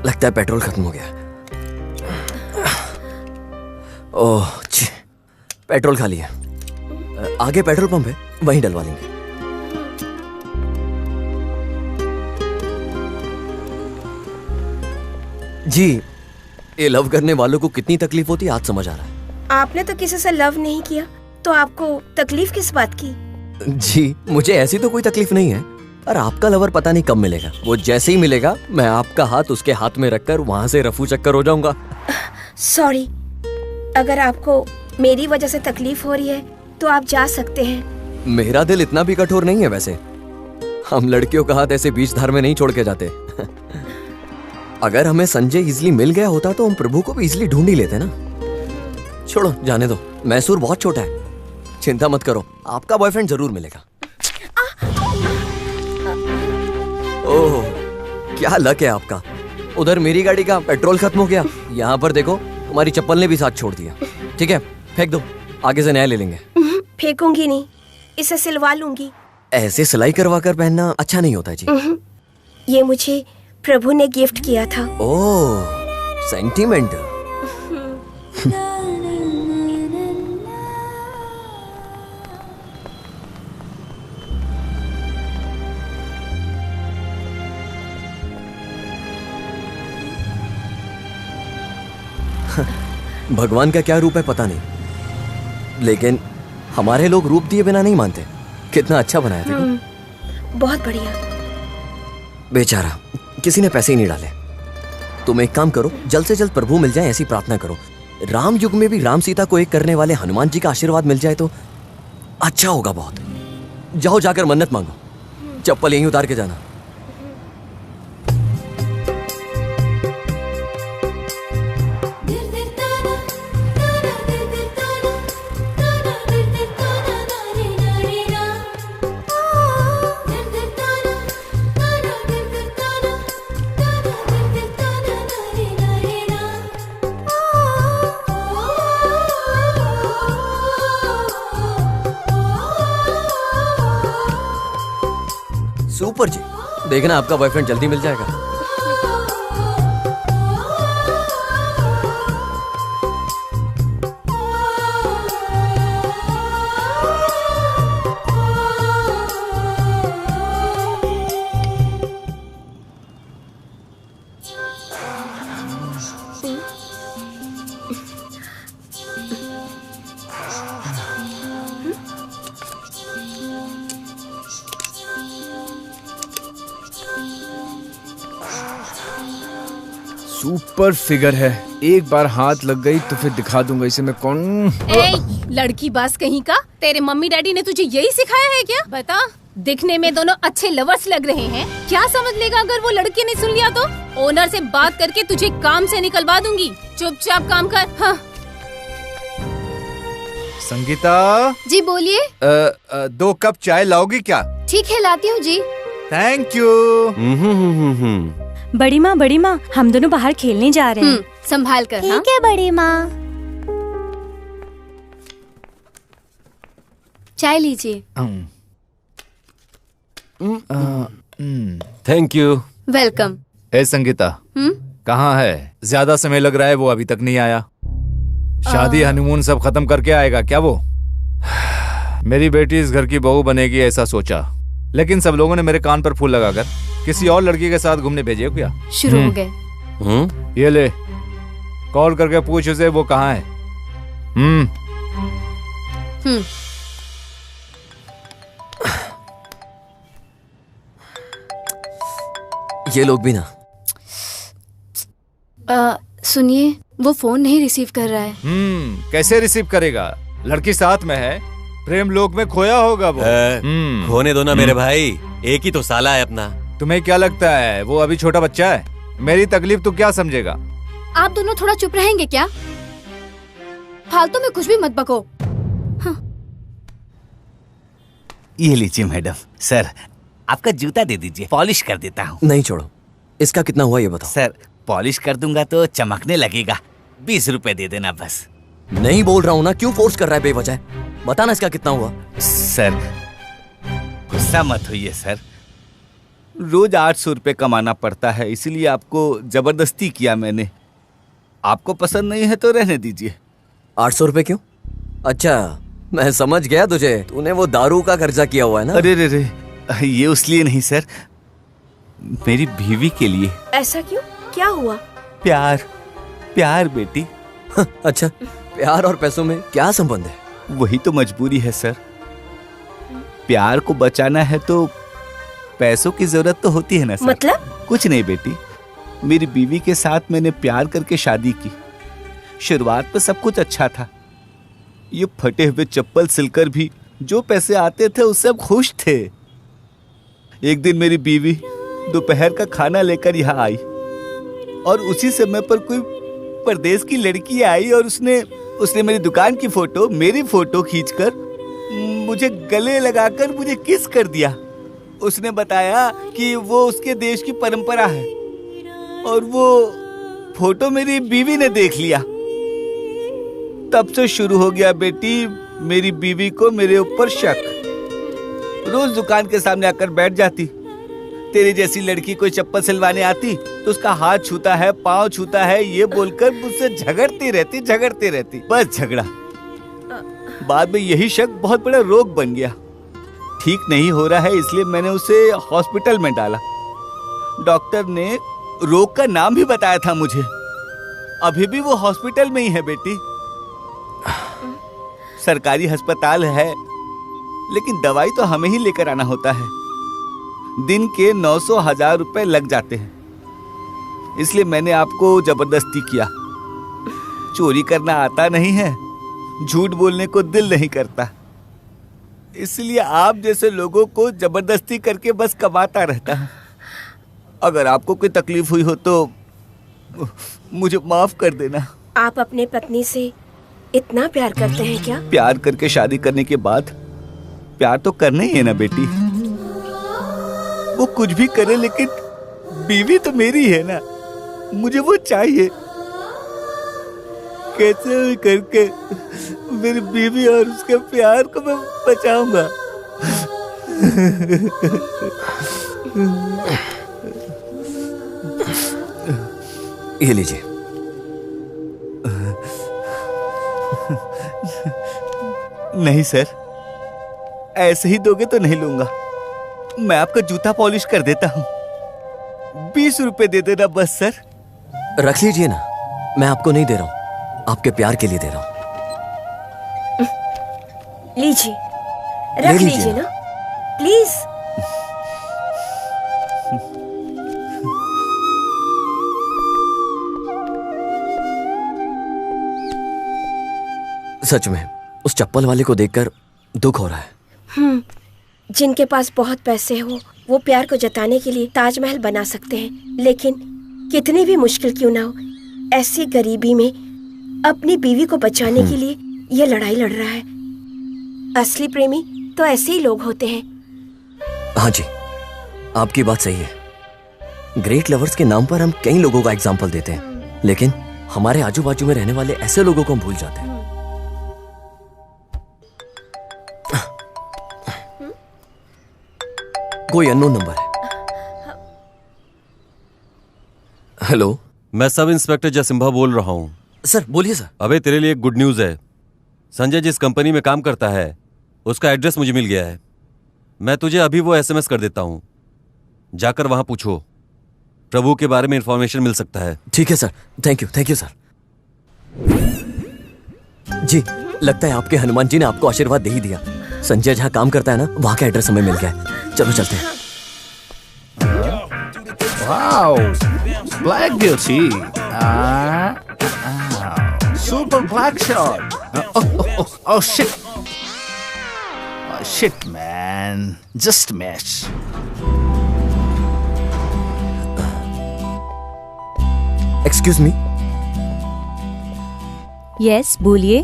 लगता है पेट्रोल खत्म हो गया। ओह छी, पेट्रोल खाली है। आगे पेट्रोल पंप है, वहीं डलवा लेंगे। जी, ये लव करने वालों को कितनी तकलीफ होती है आज समझ आ रहा है। आपने तो किसी से लव नहीं किया, तो आपको तकलीफ किस बात की? जी, मुझे ऐसी तो कोई तकलीफ नहीं है, पर आपका लवर पता नहीं कब मिलेगा। वो जैसे ही मिलेगा मैं आपका हाथ उसके हाथ में रखकर वहाँ से रफू चक्कर हो जाऊंगा। सॉरी, अगर आपको मेरी वजह से तकलीफ हो रही है तो आप जा सकते हैं। मेरा दिल इतना भी कठोर नहीं है वैसे। हम लड़कियों का हाथ ऐसे बीच धार में नहीं छोड़ के जाते। अगर हमें संजय इजली मिल गया होता तो हम प्रभु को भी इजली ढूंढ ही लेते ना। छोड़ो, जाने दो। मैसूर बहुत छोटा है, चिंता मत करो, आपका बॉयफ्रेंड जरूर मिलेगा। ओह, क्या लक है आपका। उधर मेरी गाड़ी का पेट्रोल खत्म हो गया, यहाँ पर देखो हमारी चप्पल ने भी साथ छोड़ दिया। ठीक है, फेंक दो, आगे से नया ले लेंगे। फेंकूंगी नहीं, इसे सिलवा लूंगी। ऐसे सिलाई करवा कर पहनना अच्छा नहीं होता जी। ये मुझे प्रभु ने गिफ्ट किया था। ओह, सेंटिमेंटल। भगवान का क्या रूप है पता नहीं, लेकिन हमारे लोग रूप दिए बिना नहीं मानते। कितना अच्छा बनाया देखो। बहुत बढ़िया। बेचारा, किसी ने पैसे ही नहीं डाले। तुम एक काम करो, जल्द से जल्द प्रभु मिल जाए ऐसी प्रार्थना करो। राम युग में भी राम सीता को एक करने वाले हनुमान जी का आशीर्वाद मिल जाए तो अच्छा होगा बहुत। जाओ, जाकर मन्नत मांगो। चप्पल यहीं उतार के जाना। सुपर जी, देखना आपका बॉयफ्रेंड जल्दी मिल जाएगा। सुपर फिगर है, एक बार हाथ लग गई तो फिर दिखा दूंगा इसे मैं कौन। लड़की बास कहीं का, तेरे मम्मी डैडी ने तुझे यही सिखाया है क्या? बता, दिखने में दोनों अच्छे लवर्स लग रहे हैं, क्या समझ लेगा अगर वो लड़की ने सुन लिया तो? ओनर से बात करके तुझे काम से निकलवा दूंगी, चुपचाप काम कर। हाँ। संगीता जी बोलिए। 2 कप चाय लाओगी क्या? ठीक है, लाती हूँ जी। Thank you. बड़ी माँ, हम दोनों बाहर खेलने जा रहे हैं। संभाल कर। ठीक है बड़ी माँ। चाय लीजिए। Thank you. वेलकम। ए संगीता, कहाँ है? ज्यादा समय लग रहा है, वो अभी तक नहीं आया। शादी हनीमून सब खत्म करके आएगा क्या वो? मेरी बेटी इस घर की बहू बनेगी ऐसा सोचा, लेकिन सब लोगों ने मेरे कान पर फूल लगाकर किसी और लड़की के साथ घूमने भेजे क्या? शुरू हो गए। ये ले, कॉल करके पूछ उसे वो कहाँ है। ये लोग भी ना। सुनिए, वो फोन नहीं रिसीव कर रहा है। कैसे रिसीव करेगा? लड़की साथ में है, प्रेम लोक में खोया होगा वो। खोने दो ना मेरे भाई, एक ही तो साला है अपना। तुम्हें क्या लगता है वो अभी छोटा बच्चा है? मेरी तकलीफ तो क्या समझेगा? आप दोनों थोड़ा चुप रहेंगे क्या? फालतू में कुछ भी मत बको। ये लीजिए मैडम। सर, आपका जूता दे दीजिए, पॉलिश कर देता हूँ। नहीं छोड़ो, इसका कितना हुआ ये बताओ। सर, पॉलिश कर दूंगा तो चमकने लगेगा। 20 रुपए दे देना बस। नहीं बोल रहा हूँ ना, क्यों फोर्स कर रहा है बेवजह? बताना इसका कितना हुआ। सर, गुस्सा मत होइए सर। रोज 800 रुपए कमाना पड़ता है, इसीलिए आपको जबरदस्ती किया मैंने। आपको पसंद नहीं है तो रहने दीजिए। 800 रुपए क्यों? अच्छा, मैं समझ गया तुझे, तूने वो दारू का खर्चा किया हुआ है ना। अरे रे रे, ये उसलिए नहीं सर, मेरी बीवी के लिए। ऐसा क्यों? क्या हुआ? प्यार, प्यार बेटी। अच्छा, प्यार और पैसों में क्या संबंध है? वही तो मजबूरी है सर। प्यार को बचाना है तो पैसों की जरूरत तो होती है ना सर। मतलब? कुछ नहीं बेटी, मेरी बीवी के साथ मैंने प्यार करके शादी की। शुरुआत में सब कुछ अच्छा था। ये फटे हुए चप्पल सिलकर भी जो पैसे आते थे उससे हम खुश थे। एक दिन मेरी बीवी दोपहर का खाना लेकर यहाँ आई और उसी समय पर कोई परदेश की लड़की आई और उसने मेरी दुकान की फोटो, मेरी फोटो खींचकर मुझे गले लगाकर मुझे किस कर दिया। उसने बताया कि वो उसके देश की परंपरा है और वो फोटो मेरी बीवी ने देख लिया। तब से शुरू हो गया बेटी मेरी बीवी को मेरे ऊपर शक। रोज दुकान के सामने आकर बैठ जाती। तेरी जैसी लड़की कोई चप्पल सिलवाने आती तो उसका हाथ छूता है, पाँव छूता है, ये बोलकर मुझसे झगड़ती रहती, बस झगड़ा। बाद में यही शक बहुत बड़ा रोग बन गया। ठीक नहीं हो रहा है इसलिए मैंने उसे हॉस्पिटल में डाला। डॉक्टर ने रोग का नाम भी बताया था मुझे। अभी भी वो हॉस्पिटल में ही है बेटी। सरकारी अस्पताल है लेकिन दवाई तो हमें ही लेकर आना होता है। दिन के 900,000 रुपए लग जाते हैं। इसलिए मैंने आपको जबरदस्ती किया। चोरी करना आता नहीं है, झूठ बोलने को दिल नहीं करता, इसलिए आप जैसे लोगों को जबरदस्ती करके बस कमाता रहता है। अगर आपको कोई तकलीफ हुई हो तो मुझे माफ कर देना। आप अपने पत्नी से इतना प्यार करते हैं क्या? प्यार करके शादी करने के बाद प्यार तो करना ही है ना बेटी। वो कुछ भी करे लेकिन बीवी तो मेरी है ना, मुझे वो चाहिए। कैसे भी करके मेरी बीवी और उसके प्यार को मैं बचाऊंगा। ये लीजिए। नहीं सर, ऐसे ही दोगे तो नहीं लूंगा। मैं आपका जूता पॉलिश कर देता हूँ। 20 रुपए दे देना बस सर। रख लीजिए ना, मैं आपको नहीं दे रहा हूँ, आपके प्यार के लिए दे रहा हूँ। लीजिए, रख लीजिए ना प्लीज। सच में उस चप्पल वाले को देखकर दुख हो रहा है। जिनके पास बहुत पैसे हो वो प्यार को जताने के लिए ताजमहल बना सकते हैं, लेकिन कितनी भी मुश्किल क्यों ना हो, ऐसी गरीबी में अपनी बीवी को बचाने के लिए ये लड़ाई लड़ रहा है। असली प्रेमी तो ऐसे ही लोग होते हैं। हाँ जी, आपकी बात सही है। ग्रेट लवर्स के नाम पर हम कई लोगों का एग्जाम्पल देते हैं, लेकिन हमारे आजू बाजू में रहने वाले ऐसे लोगों को हम भूल जाते हैं। कोई अननोन नंबर है। हेलो, मैं सब इंस्पेक्टर जसिम्भा बोल रहा हूँ। सर बोलिए सर। अबे तेरे लिए गुड न्यूज है। संजय जिस कंपनी में काम करता है उसका एड्रेस मुझे मिल गया है। मैं तुझे अभी वो एसएमएस कर देता हूँ, जाकर वहां पूछो। प्रभु के बारे में इंफॉर्मेशन मिल सकता है। ठीक है सर, थैंक यू सर। जी, लगता है आपके हनुमान जी ने आपको आशीर्वाद दे ही दिया। संजय जहाँ काम करता है ना, वहाँ का एड्रेस हमें मिल गया है। चलो चलते हैं। Wow, black beauty, super black shot. Oh shit, shit man, just match. Excuse me. Yes, बोलिए।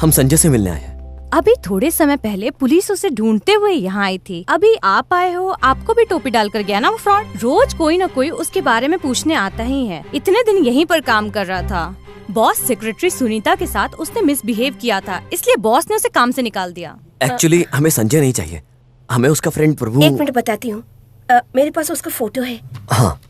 हम संजय से मिलने आए हैं। अभी थोड़े समय पहले पुलिस उसे ढूंढते हुए यहाँ आई थी। अभी आप आए हो, आपको भी टोपी डालकर गया ना वो फ्रॉड। रोज कोई न कोई उसके बारे में पूछने आता ही है। इतने दिन यहीं पर काम कर रहा था। बॉस सेक्रेटरी सुनीता के साथ उसने मिसबिहेव किया था, इसलिए बॉस ने उसे काम से निकाल दिया। एक्चुअली हमें संजय नहीं चाहिए, हमें उसका फ्रेंड प्रभु। 1 मिनट बताती हूँ। मेरे पास उसका फोटो है। हाँ,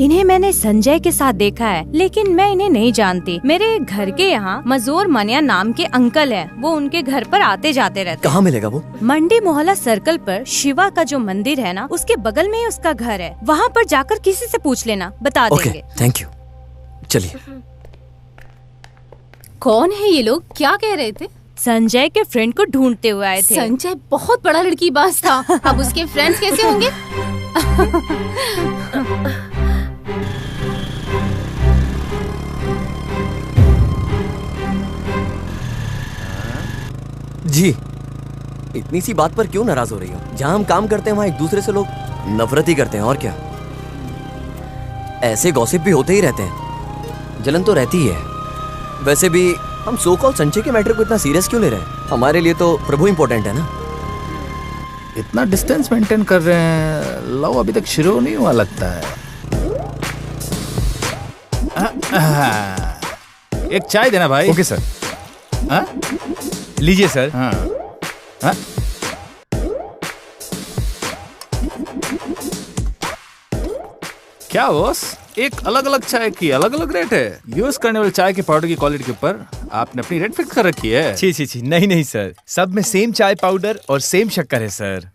इन्हें मैंने संजय के साथ देखा है, लेकिन मैं इन्हें नहीं जानती। मेरे घर के यहाँ मजोर मनिया नाम के अंकल हैं, वो उनके घर पर आते जाते रहते। कहाँ मिलेगा वो? मंडी मोहल्ला सर्कल पर शिवा का जो मंदिर है ना, उसके बगल में ही उसका घर है। वहाँ पर जाकर किसी से पूछ लेना, बता देंगे। Thank you. चलिए। कौन है ये लोग, क्या कह रहे थे? संजय के फ्रेंड को ढूंढते हुए आए थे। संजय बहुत बड़ा लड़की बाज था, अब उसके फ्रेंड्स कैसे होंगे? जी, इतनी सी बात पर क्यों नाराज हो रही हो? जहाँ हम काम करते हैं वहाँ एक दूसरे से लोग नफरत ही करते हैं, और क्या। ऐसे गॉसिप भी होते ही रहते हैं, जलन तो रहती ही है। वैसे भी हम सो कॉल संजय के मैटर को इतना सीरियस क्यों ले रहे हैं? हमारे लिए तो प्रभु इम्पोर्टेंट है ना। इतना डिस्टेंस मेंटेन कर रहे हैं, लव अभी तक शुरू नहीं हुआ लगता है। एक चाय देना भाई। Okay sir. लीजिए सर। हाँ। क्या बॉस, एक अलग अलग चाय की अलग अलग रेट है? यूज करने वाले चाय के पाउडर की क्वालिटी के ऊपर आपने अपनी रेट फिक्स कर रखी है? छी, नहीं सर, सब में सेम चाय पाउडर और सेम शक्कर है सर।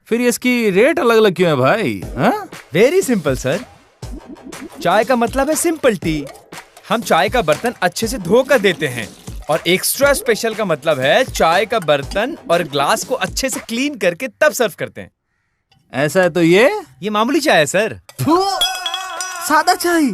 फिर इसकी रेट अलग अलग क्यों है भाई? वेरी सिंपल सर, चाय का मतलब है सिंपल टी। हम चाय का बर्तन अच्छे से धोकर देते हैं, और एक्स्ट्रा स्पेशल का मतलब है चाय का बर्तन और ग्लास को अच्छे से क्लीन करके तब सर्व करते हैं। ऐसा है तो ये मामूली चाय है सर। सादा चाय।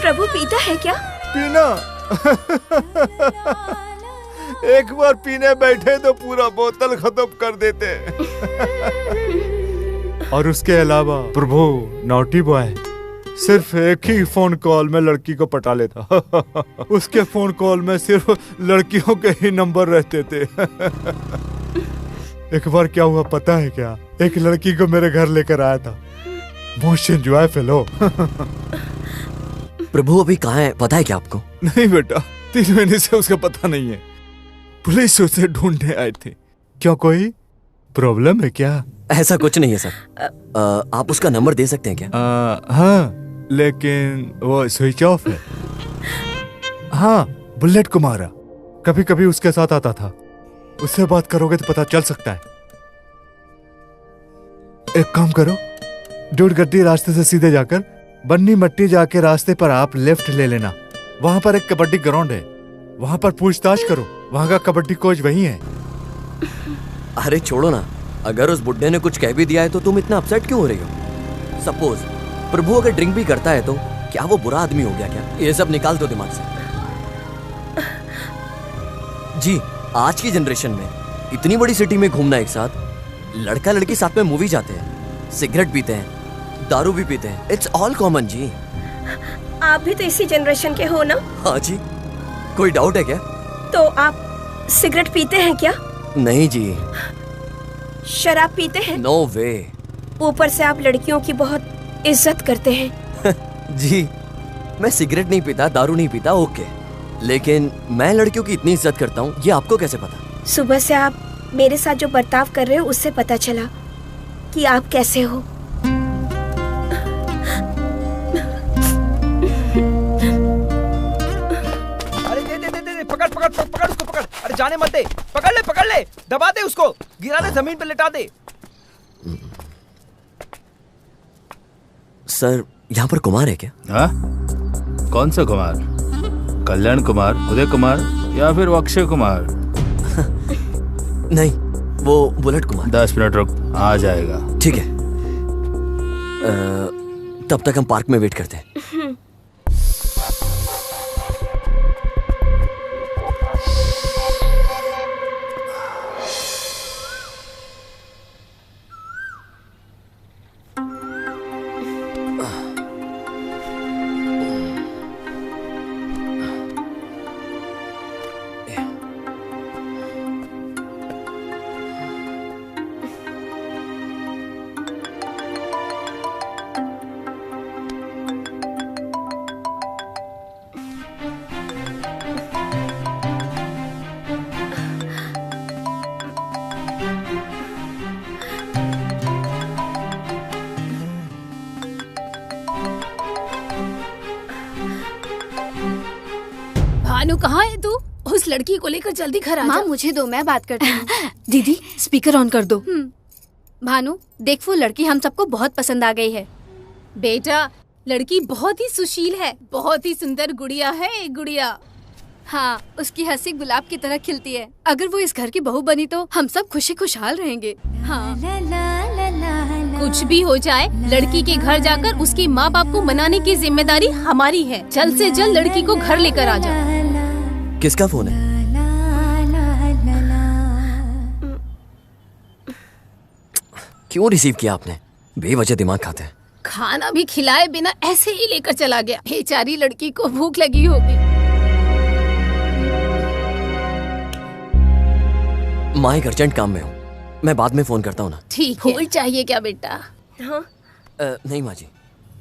प्रभु पीता है क्या? पीना? एक बार पीने बैठे तो पूरा बोतल खत्म कर देते। और उसके अलावा प्रभु नॉटी बॉय सिर्फ एक ही फोन कॉल में लड़की को पटा लेता। उसके फोन कॉल में सिर्फ लड़कियों के ही नंबर रहते थे। एक बार क्या हुआ पता है क्या? एक लड़की को मेरे घर लेकर आया था। Most enjoy fellow. प्रभु अभी कहाँ है पता है क्या आपको? नहीं बेटा, 3 महीने से उसका पता नहीं है। पुलिस उसे ढूंढने आए थे। क्यों, कोई प्रॉब्लम है क्या? ऐसा कुछ नहीं है सर। आप उसका नंबर दे सकते हैं क्या? हाँ, लेकिन वो स्विच ऑफ है। हाँ, बुलेट कुमारा कभी कभी उसके साथ आता था। उससे बात करोगे तो पता चल सकता है। एक काम करो, डूड गड्डी रास्ते से सीधे जाकर बन्नी मट्टी जाके रास्ते पर आप लेफ्ट ले लेना। वहां पर एक कबड्डी ग्राउंड है, वहां पर पूछताछ करो। वहां का कबड्डी कोच वही है। अरे छोड़ो ना, अगर उस बुड्ढे ने कुछ कह भी दिया है तो तुम इतना अपसेट क्यों हो रही हो? सपोज प्रभु अगर ड्रिंक भी करता है तो क्या वो बुरा आदमी हो गया क्या? ये सब निकाल दो दिमाग से। जी, आज की जनरेशन में इतनी बड़ी सिटी में घूमना एक साथ, लड़का लड़की साथ में मूवी जाते हैं, सिगरेट पीते हैं, दारू भी पीते हैं, इट्स ऑल कॉमन जी। आप भी तो इसी जनरेशन के हो ना? हाँ जी, कोई डाउट है क्या? तो आप सिगरेट पीते हैं क्या? नहीं जी। शराब पीते हैं? नो वे। ऊपर से आप लड़कियों की बहुत इज्जत करते हैं। जी, मैं सिगरेट नहीं पीता, दारू नहीं पीता, ओके, लेकिन मैं लड़कियों की इतनी इज्जत करता हूँ, ये आपको कैसे पता? सुबह से आप मेरे साथ जो बर्ताव कर रहे हो उससे पता चला कि आप कैसे हो। अरे दे, पकड़ उसको, पकड़। अरे जाने मत दे, पकड़ ले, दबा दे उसको, गिरा दे, जमीन पे लेटा दे। सर, यहाँ पर कुमार है क्या? हाँ? कौन सा कुमार? कल्याण कुमार, उदय कुमार या फिर अक्षय कुमार? नहीं, वो बुलेट कुमार। 10 मिनट रुक, आ जाएगा। ठीक है। तब तक हम पार्क में वेट करते हैं। भानु कहाँ है तू? उस लड़की को लेकर जल्दी घर आ जा। माँ मुझे दो, मैं बात करती हूँ। दीदी स्पीकर ऑन कर दो। भानु देख, वो लड़की हम सबको बहुत पसंद आ गई है। बेटा, लड़की बहुत ही सुशील है, बहुत ही सुंदर गुड़िया है, गुड़िया। हाँ, उसकी हंसी गुलाब की तरह खिलती है। अगर वो इस घर की बहू बनी तो हम सब खुशी खुशहाल रहेंगे। हाँ। कुछ भी हो जाए, लड़की के घर जाकर उसके माँ बाप को मनाने की जिम्मेदारी हमारी है। जल्द से जल्द लड़की को घर लेकर आ जा। किसका फोन है? क्यों रिसीव किया आपने? बेवजह दिमाग खाते हैं। खाना भी खिलाए बिना ऐसे ही लेकर चला गया। बेचारी लड़की को भूख लगी होगी। माँ एक अर्जेंट काम में हूँ, मैं बाद में फोन करता हूँ ना। ठीक है। फूल चाहिए क्या बेटा? हाँ? नहीं माँ जी।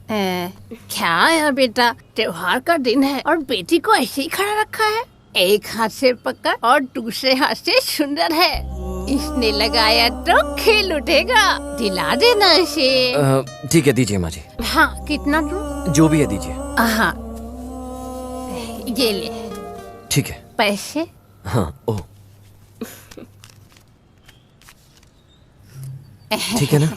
क्या यार बेटा, त्योहार का दिन है और बेटी को ऐसे ही खड़ा रखा है। एक हाथ से पकड़ और दूसरे हाथ से सुंदर है। इसने लगाया तो खेल उठेगा। दिला देना इसे। ठीक है, दीजिए माँ जी। हाँ, कितना दूं? जो भी है दीजिए। हाँ, ये ले। ठीक है। पैसे? हाँ। ओ, ठीक है ना?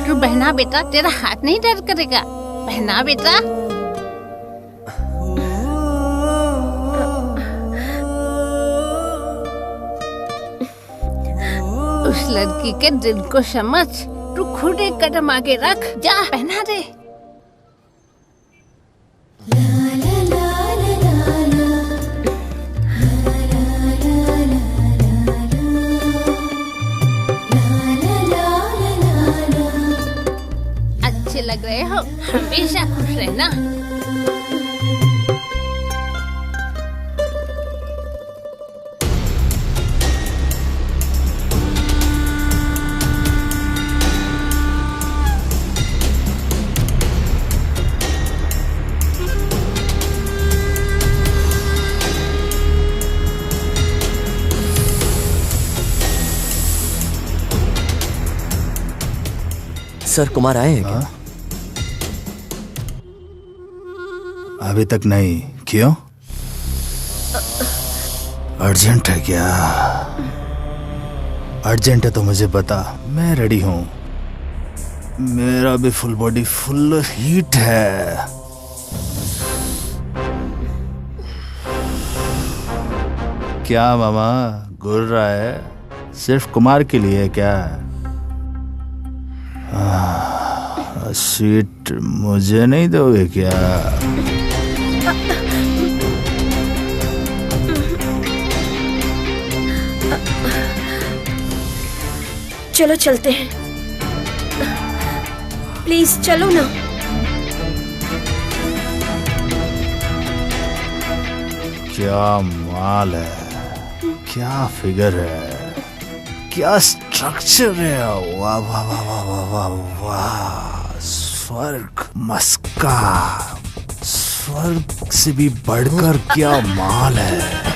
तू बहना बेटा, तेरा हाथ नहीं दर्द करेगा। बहना बेटा। उस लड़की के दिल को समझ, तू खुद एक कदम आगे रख। जा, पहना दे। अच्छे लग रहे हो, हमेशा खुश रहना। सर, कुमार आए हैं क्या? अभी तक नहीं। क्यों? अर्जेंट है क्या? अर्जेंट है तो मुझे बता, मैं रेडी हूँ। मेरा भी फुल बॉडी फुल हीट है। क्या मामा घूर रहा है? सिर्फ कुमार के लिए क्या? स्वीट मुझे नहीं दोगे क्या? चलो चलते हैं, प्लीज चलो ना। क्या माल है, क्या फिगर है, क्या स्ट्रक्चर है, वाह वाह वाह वाह वाह वाह वाह, स्वर्ग मस्का, स्वर्ग से भी बढ़कर क्या माल है।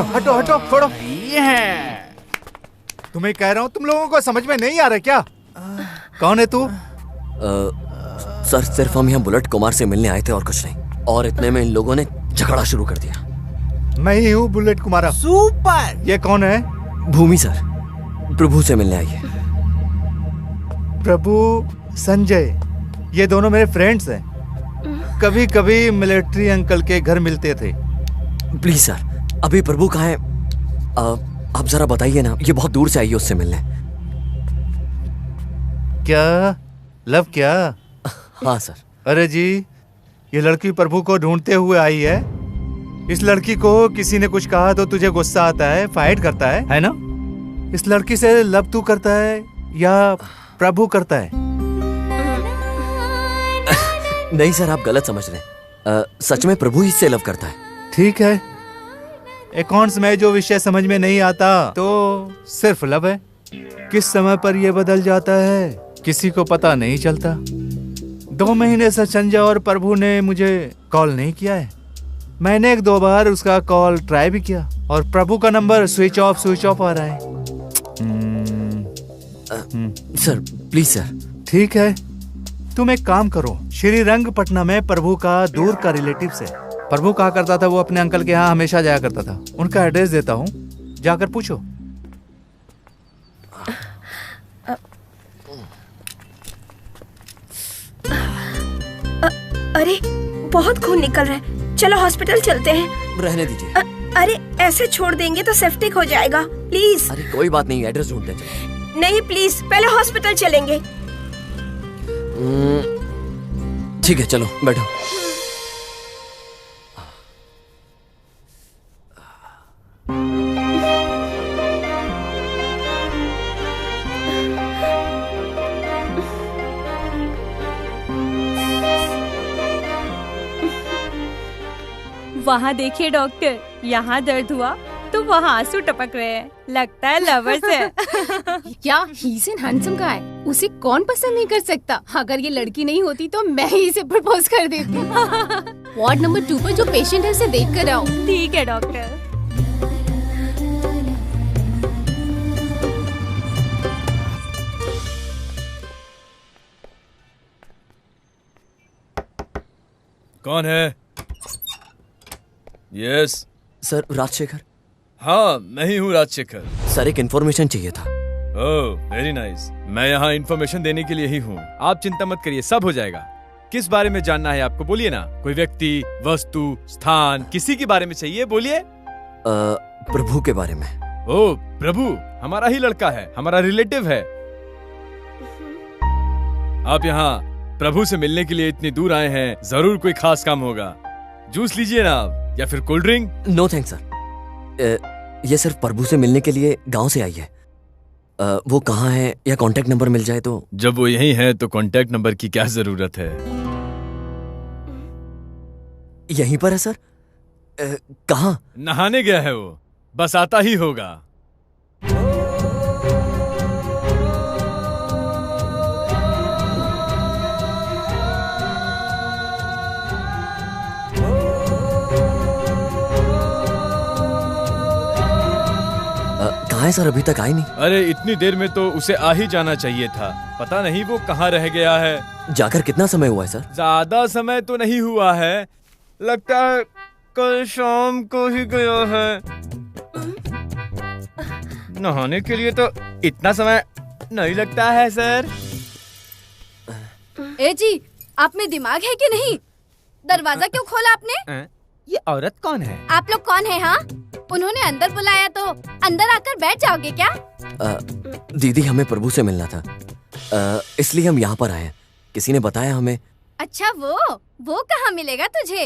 हटो हटो छोड़ो। तुम्हें कह रहा हूँ, तुम लोगों को समझ में नहीं आ रहा क्या? कौन है तू? सर सिर्फ हम यहाँ बुलेट कुमार से मिलने आए थे और कुछ नहीं, और इतने में इन लोगों ने झगड़ा शुरू कर दिया। मैं ही हूँ बुलेट कुमारा। सुपर। ये कौन है? भूमि सर, प्रभु से मिलने आई है। प्रभु, संजय, ये दोनों मेरे फ्रेंड्स हैं। कभी कभी मिलिट्री अंकल के घर मिलते थे। प्लीज सर, अभी प्रभु कहाँ है? आप जरा बताइए ना, ये बहुत दूर से आई है उससे मिलने। क्या लव क्या? हाँ सर। अरे जी, ये लड़की प्रभु को ढूंढते हुए आई है। इस लड़की को किसी ने कुछ कहा तो तुझे गुस्सा आता है, फाइट करता है ना? इस लड़की से लव तू करता है या प्रभु करता है? नहीं सर, आप गलत समझ रहे हैं। सच में प्रभु ही इससे लव करता है। ठीक है, अकाउंट्स में जो विषय समझ में नहीं आता तो सिर्फ लव है। किस समय पर यह बदल जाता है किसी को पता नहीं चलता। 2 महीने से संजय और प्रभु ने मुझे कॉल नहीं किया है। मैंने 1-2 बार उसका कॉल ट्राई भी किया और प्रभु का नंबर स्विच ऑफ आ रहा है। Sir please sir. ठीक है, तुम एक काम करो, श्रीरंगपटना में प्रभु का दूर का रिलेटिव है। प्रभु कहा करता था वो अपने अंकल के यहाँ हमेशा जाया करता था। उनका एड्रेस देता हूँ, जाकर पूछो। अरे बहुत खून निकल रहा है, चलो हॉस्पिटल चलते हैं। रहने दीजिए। अरे ऐसे छोड़ देंगे तो सेप्टिक हो जाएगा, प्लीज। अरे कोई बात नहीं, एड्रेस ढूंढते हैं। नहीं प्लीज, पहले हॉस्पिटल चलेंगे। ठीक है, चलो बैठो। वहाँ देखिए डॉक्टर, यहाँ दर्द हुआ तो वहाँ आंसू टपक रहे हैं, लगता है लवर्स है। क्या ही से हैंडसम का है, उसे कौन पसंद नहीं कर सकता। अगर ये लड़की नहीं होती तो मैं ही इसे प्रपोज कर देती। वार्ड नंबर 2 पर जो पेशेंट है उसे देख कर आओ। ठीक है डॉक्टर। कौन है? Yes sir, Rajshekhar. हाँ, मैं ही हूँ राजशेखर। सर एक इन्फॉर्मेशन चाहिए था। Oh very nice. मैं यहाँ इन्फॉर्मेशन देने के लिए ही हूँ, आप चिंता मत करिए, सब हो जाएगा। किस बारे में जानना है आपको, बोलिए ना। कोई व्यक्ति, वस्तु, स्थान, किसी के बारे में चाहिए, बोलिए। प्रभु के बारे में। ओह प्रभु हमारा ही लड़का है, हमारा रिलेटिव है। आप यहाँ प्रभु से मिलने के लिए इतनी दूर आए हैं, जरूर कोई खास काम होगा। जूस लीजिए ना आप, या फिर cold drink. No thanks sir, ये सिर्फ प्रभु से मिलने के लिए गांव से आई है। वो कहाँ है या कांटेक्ट नंबर मिल जाए तो। जब वो यहीं है तो कांटेक्ट नंबर की क्या जरूरत है? यहीं पर है सर। कहाँ? नहाने गया है वो, बस आता ही होगा। कहाँ है सर? अभी तक आई नहीं। अरे इतनी देर में तो उसे आ ही जाना चाहिए था, पता नहीं वो कहाँ रह गया है। जाकर कितना समय हुआ है सर? ज्यादा समय तो नहीं हुआ है, लगता है कल शाम को ही गया है। नहाने के लिए तो इतना समय नहीं लगता है सर। ए जी, आप में दिमाग है कि नहीं? दरवाजा क्यों खोला आपने? ये औरत कौन है? आप लोग कौन है? हाँ, उन्होंने अंदर बुलाया तो अंदर आकर बैठ जाओगे क्या? दीदी, हमें प्रभु से मिलना था, इसलिए हम यहाँ पर आए हैं। किसी ने बताया हमें। अच्छा, वो कहाँ मिलेगा तुझे?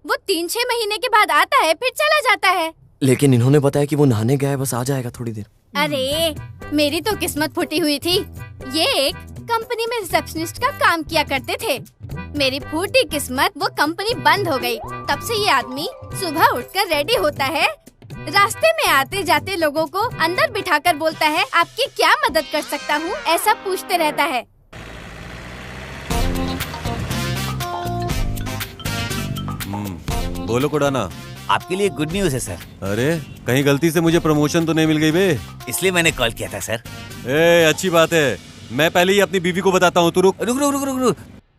वो 3-6 महीने के बाद आता है, फिर चला जाता है। लेकिन इन्होंने बताया कि वो नहाने गया है, बस आ जाएगा थोड़ी देर। अरे मेरी तो किस्मत फूटी हुई थी। ये एक कंपनी में रिसेप्शनिस्ट का काम किया करते थे। मेरी फूटी किस्मत, वो कंपनी बंद हो गई। तब से ये आदमी सुबह उठकर रेडी होता है, रास्ते में आते जाते लोगों को अंदर बिठाकर बोलता है, आपकी क्या मदद कर सकता हूँ, ऐसा पूछते रहता है। बोलो कुडाना। आपके लिए गुड न्यूज है सर। अरे कहीं गलती से मुझे प्रमोशन तो नहीं मिल गई बे? इसलिए मैंने कॉल किया था सर। अच्छी बात है, मैं पहले ही अपनी बीवी को बताता हूँ। तू रुक रुक रुक रुक रुक रुक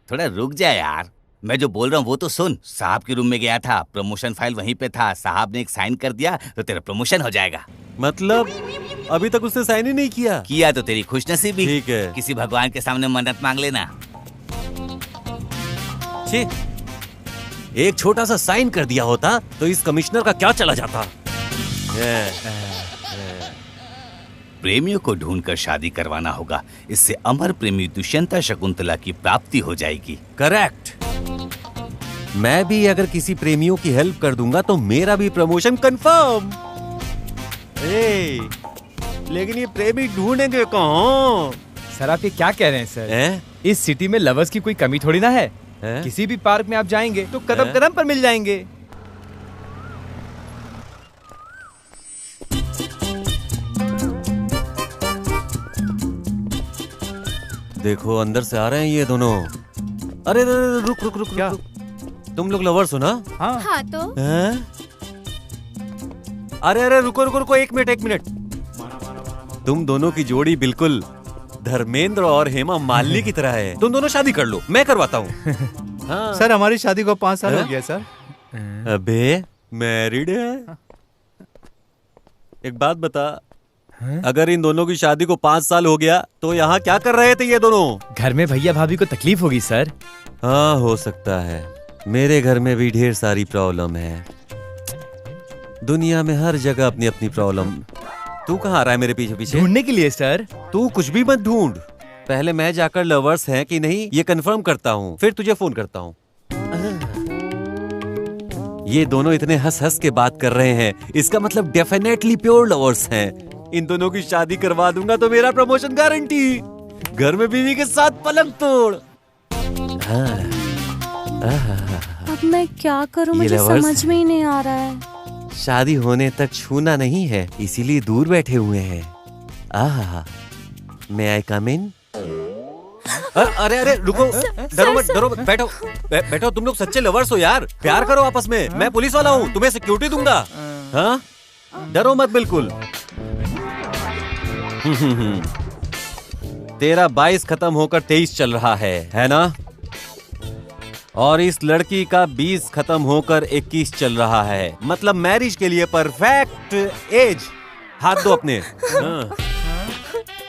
थोड़ा रुक जा यार, मैं जो बोल रहा हूँ वो तो सुन। साहब के रूम में गया था, प्रमोशन फाइल वहीं पे था, साहब ने एक साइन कर दिया तो तेरा प्रमोशन हो जाएगा। मतलब अभी तक उसने साइन ही नहीं किया? किया तो तेरी खुशनसीबी। ठीक है, किसी भगवान के सामने मन्नत मांग लेना। एक छोटा सा साइन कर दिया होता तो इस कमिश्नर का क्या चला जाता। प्रेमियों को ढूंढकर शादी करवाना होगा, इससे अमर प्रेमी दुष्यंता शकुंतला की प्राप्ति हो जाएगी। करेक्ट। मैं भी अगर किसी प्रेमियों की हेल्प कर दूंगा तो मेरा भी प्रमोशन कंफर्म। लेकिन ये प्रेमी ढूंढेंगे कहाँ? सर आप ये क्या कह रहे हैं सर? इस सिटी में लवर्स की कोई कमी थोड़ी ना है। किसी भी पार्क में आप जाएंगे तो कदम कदम पर मिल जाएंगे। देखो अंदर से आ रहे हैं ये दोनों। अरे रुक रुक रुक क्या? तुम लोग लवर्स हो ना? हाँ तो अरे रुको रुको रुको, एक मिनट। तुम दोनों की जोड़ी बिल्कुल धर्मेंद्र और हेमा मालिनी की तरह है। तुम दोनों शादी कर लो, मैं करवाता हूँ। हाँ। सर हमारी शादी को 5 साल हो गया सर। अबे मैरिड है? एक बात बता, अगर इन दोनों की शादी को 5 साल हो गया तो यहाँ क्या कर रहे थे ये दोनों? घर में भैया भाभी को तकलीफ होगी सर। हाँ हो सकता है, मेरे घर में भी ढेर सारी प्रॉब्लम है। दुनिया में हर जगह अपनी अपनी प्रॉब्लम। तू कहाँ आ रहा है मेरे पीछे पीछे? ढूंढने के लिए सर। तू कुछ भी मत ढूंढ, पहले मैं जाकर लवर्स हैं कि नहीं ये कंफर्म करता हूँ, फिर तुझे फोन करता हूँ। ये दोनों इतने हंस हंस के बात कर रहे हैं, इसका मतलब डेफिनेटली प्योर लवर्स हैं। इन दोनों की शादी करवा दूंगा तो मेरा प्रमोशन गारंटी। घर में बीवी के साथ पलंग तोड़। अब मैं क्या करूं, मुझे समझ में ही नहीं आ रहा है। शादी होने तक छूना नहीं है, इसीलिए दूर बैठे हुए हैं। मे आई कम इन? अरे रुको, डरो मत, बैठो। तुम लोग सच्चे लवर्स हो यार, प्यार करो आपस में। मैं पुलिस वाला हूँ, तुम्हें सिक्योरिटी दूंगा। हाँ डरो मत बिल्कुल। तेरा 22 खत्म होकर 23 चल रहा है ना? और इस लड़की का 20 खत्म होकर 21 चल रहा है, मतलब मैरिज के लिए परफेक्ट एज। हाथ दो अपने।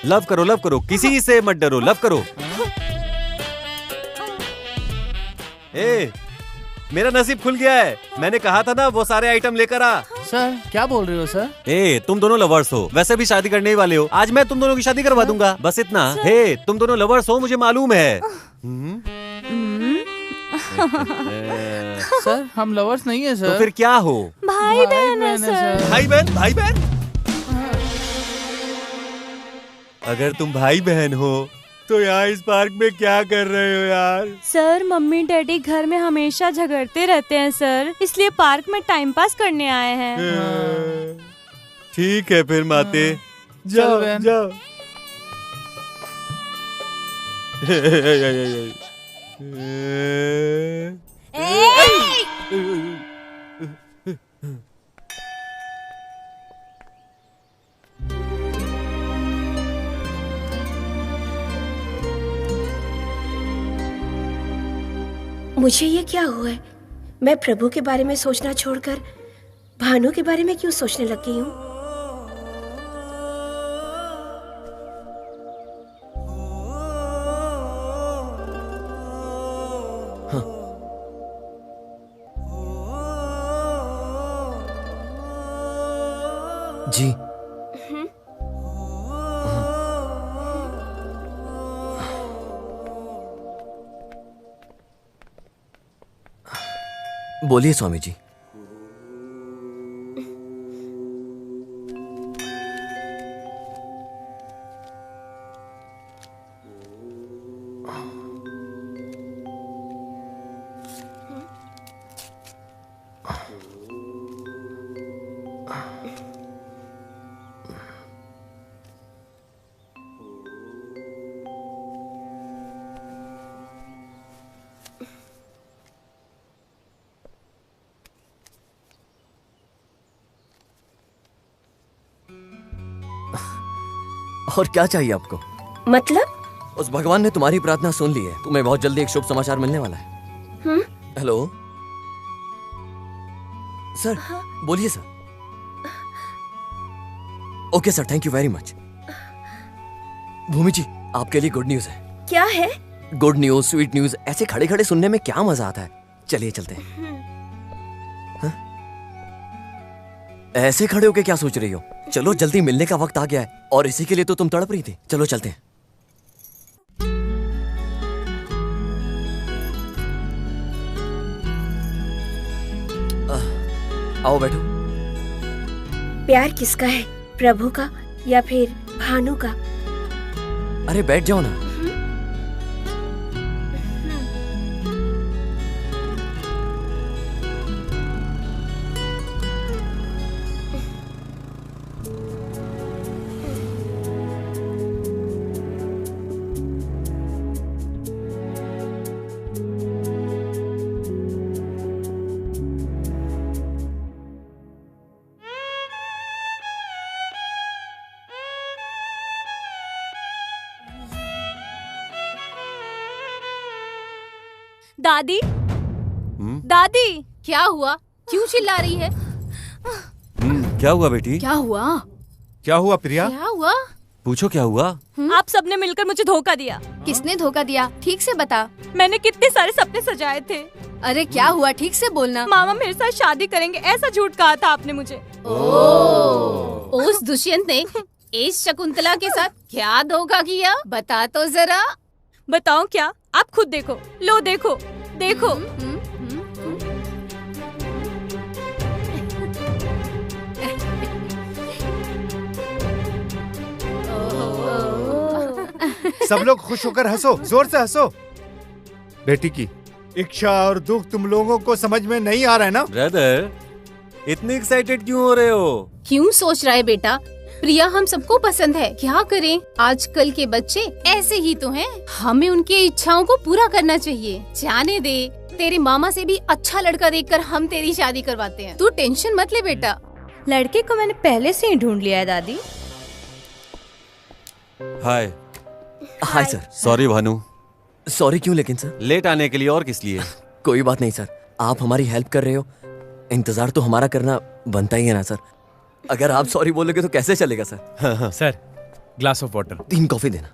लव करो, किसी से मत डरो, लव करो। मेरा नसीब खुल गया है, मैंने कहा था ना वो सारे आइटम लेकर आ। सर क्या बोल रहे हो सर? ए, तुम दोनों लवर्स हो, वैसे भी शादी करने ही वाले हो। आज मैं तुम दोनों की शादी करवा दूंगा, बस इतना। हे, तुम दोनों लवर्स हो, मुझे मालूम है। सर हम लवर्स नहीं है सर। तो फिर क्या हो? भाई बहन है सर। भाई बहन? भाई बहन? अगर तुम भाई बहन हो तो यहाँ इस पार्क में क्या कर रहे हो यार? सर मम्मी डैडी घर में हमेशा झगड़ते रहते हैं सर, इसलिए पार्क में टाइम पास करने आए हैं। ठीक है फिर माते, जाओ जाओ। मुझे ये क्या हुआ है? मैं प्रभु के बारे में सोचना छोड़कर भानु के बारे में क्यों सोचने लग गई हूँ? जी बोलिए स्वामी जी। और क्या चाहिए आपको? मतलब? उस भगवान ने तुम्हारी प्रार्थना सुन ली है, तुम्हें बहुत जल्दी एक शुभ समाचार मिलने वाला है। Hello sir. बोलिए sir. Okay sir, thank you very much. Bhumi ji, आपके लिए गुड न्यूज है। क्या है? गुड न्यूज, स्वीट न्यूज, ऐसे खड़े खड़े सुनने में क्या मजा आता है। चलिए चलते हैं। ऐसे खड़े होके क्या सोच रही हो? चलो जल्दी, मिलने का वक्त आ गया है और इसी के लिए तो तुम तड़प रही थी। चलो चलते हैं। आओ बैठो। प्यार किसका है, प्रभु का या फिर भानु का? अरे बैठ जाओ ना। दादी, दादी, क्या हुआ? क्यों चिल्ला रही है? क्या हुआ बेटी? क्या हुआ? क्या हुआ प्रिया? क्या हुआ? पूछो क्या हुआ? आप सबने मिलकर मुझे धोखा दिया। किसने धोखा दिया? ठीक से बता। मैंने कितने सारे सपने सजाए थे। अरे क्या हुआ? ठीक से बोलना। मामा मेरे साथ शादी करेंगे ऐसा झूठ कहा था आपने मुझे। उस दुष्यंत ने इस शकुंतला के साथ क्या धोखा किया? बता तो जरा। बताओ क्या? आप खुद देखो। लो देखो, देखो। सब लोग खुश होकर हंसो, जोर से हंसो। बेटी की इच्छा और दुख तुम लोगों को समझ में नहीं आ रहा है ना? ब्रदर, इतने एक्साइटेड क्यों हो रहे हो? क्यों सोच रहा है बेटा? प्रिया हम सबको पसंद है, क्या करें? आजकल के बच्चे ऐसे ही तो हैं। हमें उनकी इच्छाओं को पूरा करना चाहिए। जाने दे, तेरे मामा से भी अच्छा लड़का देखकर हम तेरी शादी करवाते हैं। तू टेंशन मत ले बेटा। लड़के को मैंने पहले से ही ढूंढ लिया है दादी। Hi. Hi sir. Sorry Bhanu. Sorry क्यों लेकिन सर? लेट आने के लिए और किस लिए? कोई बात नहीं सर, आप हमारी हेल्प कर रहे हो, इंतजार तो हमारा करना बनता ही है ना सर। अगर आप सॉरी बोलोगे तो कैसे चलेगा sir? Sir, glass of water. 3 coffee देना।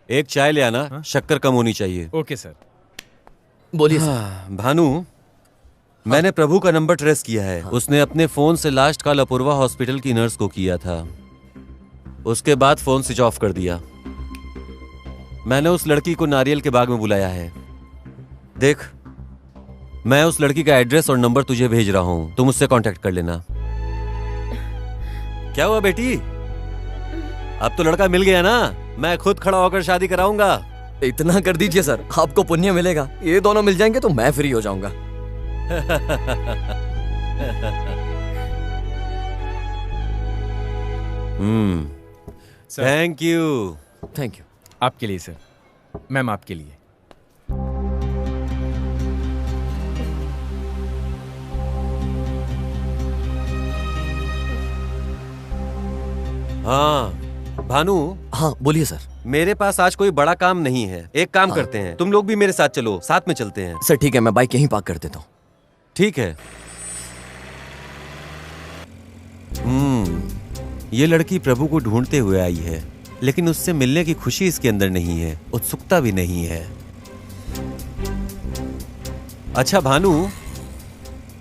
एक चाय ले आना, शक्कर कम होनी चाहिए। Okay sir. बोलिए सर। भानु, मैंने प्रभु का नंबर ट्रेस किया है। उसने अपने फोन से लास्ट कॉल अपूर्वा हॉस्पिटल की नर्स को किया था। उसके बाद फोन स्विच ऑफ कर दिया। मैंने उस लड़की को नारियल के बाग में बुलाया है। देख, मैं उस लड़की का एड्रेस और नंबर तुझे भेज रहा हूं, तुम उससे कांटेक्ट कर लेना। क्या हुआ बेटी? अब तो लड़का मिल गया ना, मैं खुद खड़ा होकर शादी कराऊंगा। इतना कर दीजिए सर, आपको पुण्य मिलेगा। ये दोनों मिल जाएंगे तो मैं फ्री हो जाऊंगा। Thank you. Thank you. आपके लिए सर, मैम आपके लिए। हाँ भानु। हाँ बोलिए सर। मेरे पास आज कोई बड़ा काम नहीं है। एक काम करते हैं, तुम लोग भी मेरे साथ चलो, साथ में चलते हैं। सर ठीक है, मैं बाइक यहीं पार्क कर देता हूँ। ठीक है। ये लड़की प्रभु को ढूंढते हुए आई है, लेकिन उससे मिलने की खुशी इसके अंदर नहीं है, उत्सुकता भी नहीं है। अच्छा भानु,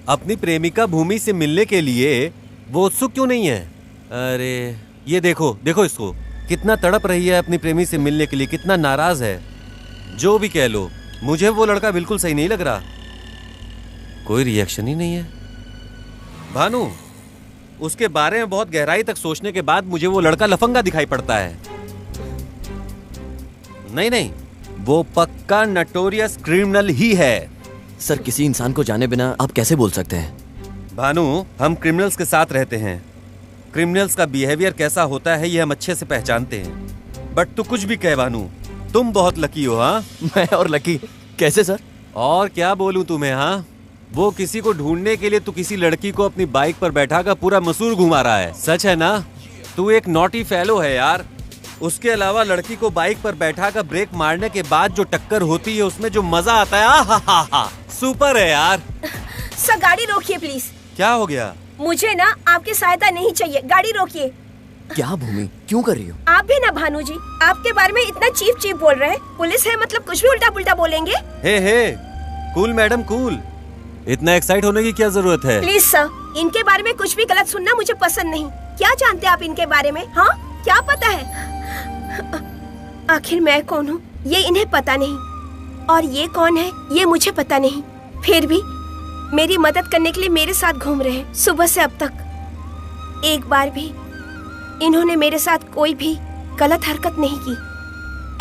अपनी प्रेमिका भूमि से मिलने के लिए वो उत्सुक क्यों नहीं है? अरे ये देखो, देखो इसको, कितना तड़प रही है अपनी प्रेमी से मिलने के लिए, कितना नाराज है। जो भी कह लो, मुझे वो लड़का बिल्कुल सही नहीं लग रहा। कोई रिएक्शन ही नहीं है। भानु, उसके बारे में बहुत गहराई तक सोचने के बाद मुझे वो लड़का लफंगा दिखाई पड़ता है। नहीं, वो पक्का नटोरियस क्रिमिनल ही है। सर किसी इंसान को जाने बिना आप कैसे बोल सकते हैं? भानु, हम क्रिमिनल्स के साथ रहते हैं। क्रिमिनल्स का बिहेवियर कैसा होता है ये हम अच्छे से पहचानते हैं। बट तू कुछ भी कह भानु, तुम बहुत लकी हो। हाँ, मैं और लकी कैसे सर? और क्या बोलूं तुम्हें। हाँ, वो किसी को ढूंढने के लिए तू किसी लड़की को अपनी बाइक पर बैठाकर पूरा मसूर घुमा रहा है। सच है ना? तू एक नॉटी फेलो है यार। उसके अलावा लड़की को बाइक पर बैठाकर ब्रेक मारने के बाद जो टक्कर होती है उसमें जो मजा आता है, हा, सुपर है यार। सर गाड़ी रोकिए प्लीज। क्या हो गया? मुझे ना आपकी सहायता नहीं चाहिए, गाड़ी रोकिए। क्या भूमि, क्यों कर रही हो? आप भी ना भानु जी, आपके बारे में इतना चीप बोल रहे हैं। पुलिस है मतलब कुछ भी उल्टा पुल्टा बोलेंगे। हे, कूल मैडम कूल। इतना एक्साइट होने की क्या जरूरत है? प्लीज सर, इनके बारे में कुछ भी गलत सुनना मुझे पसंद नहीं। क्या जानते हैं आप इनके बारे में? हाँ, क्या पता है? आखिर मैं कौन हूँ ये इन्हें पता नहीं, और ये कौन है ये मुझे पता नहीं। फिर भी मेरी मदद करने के लिए मेरे साथ घूम रहे हैं सुबह से अब तक। एक बार भी इन्होंने मेरे साथ कोई भी गलत हरकत नहीं की।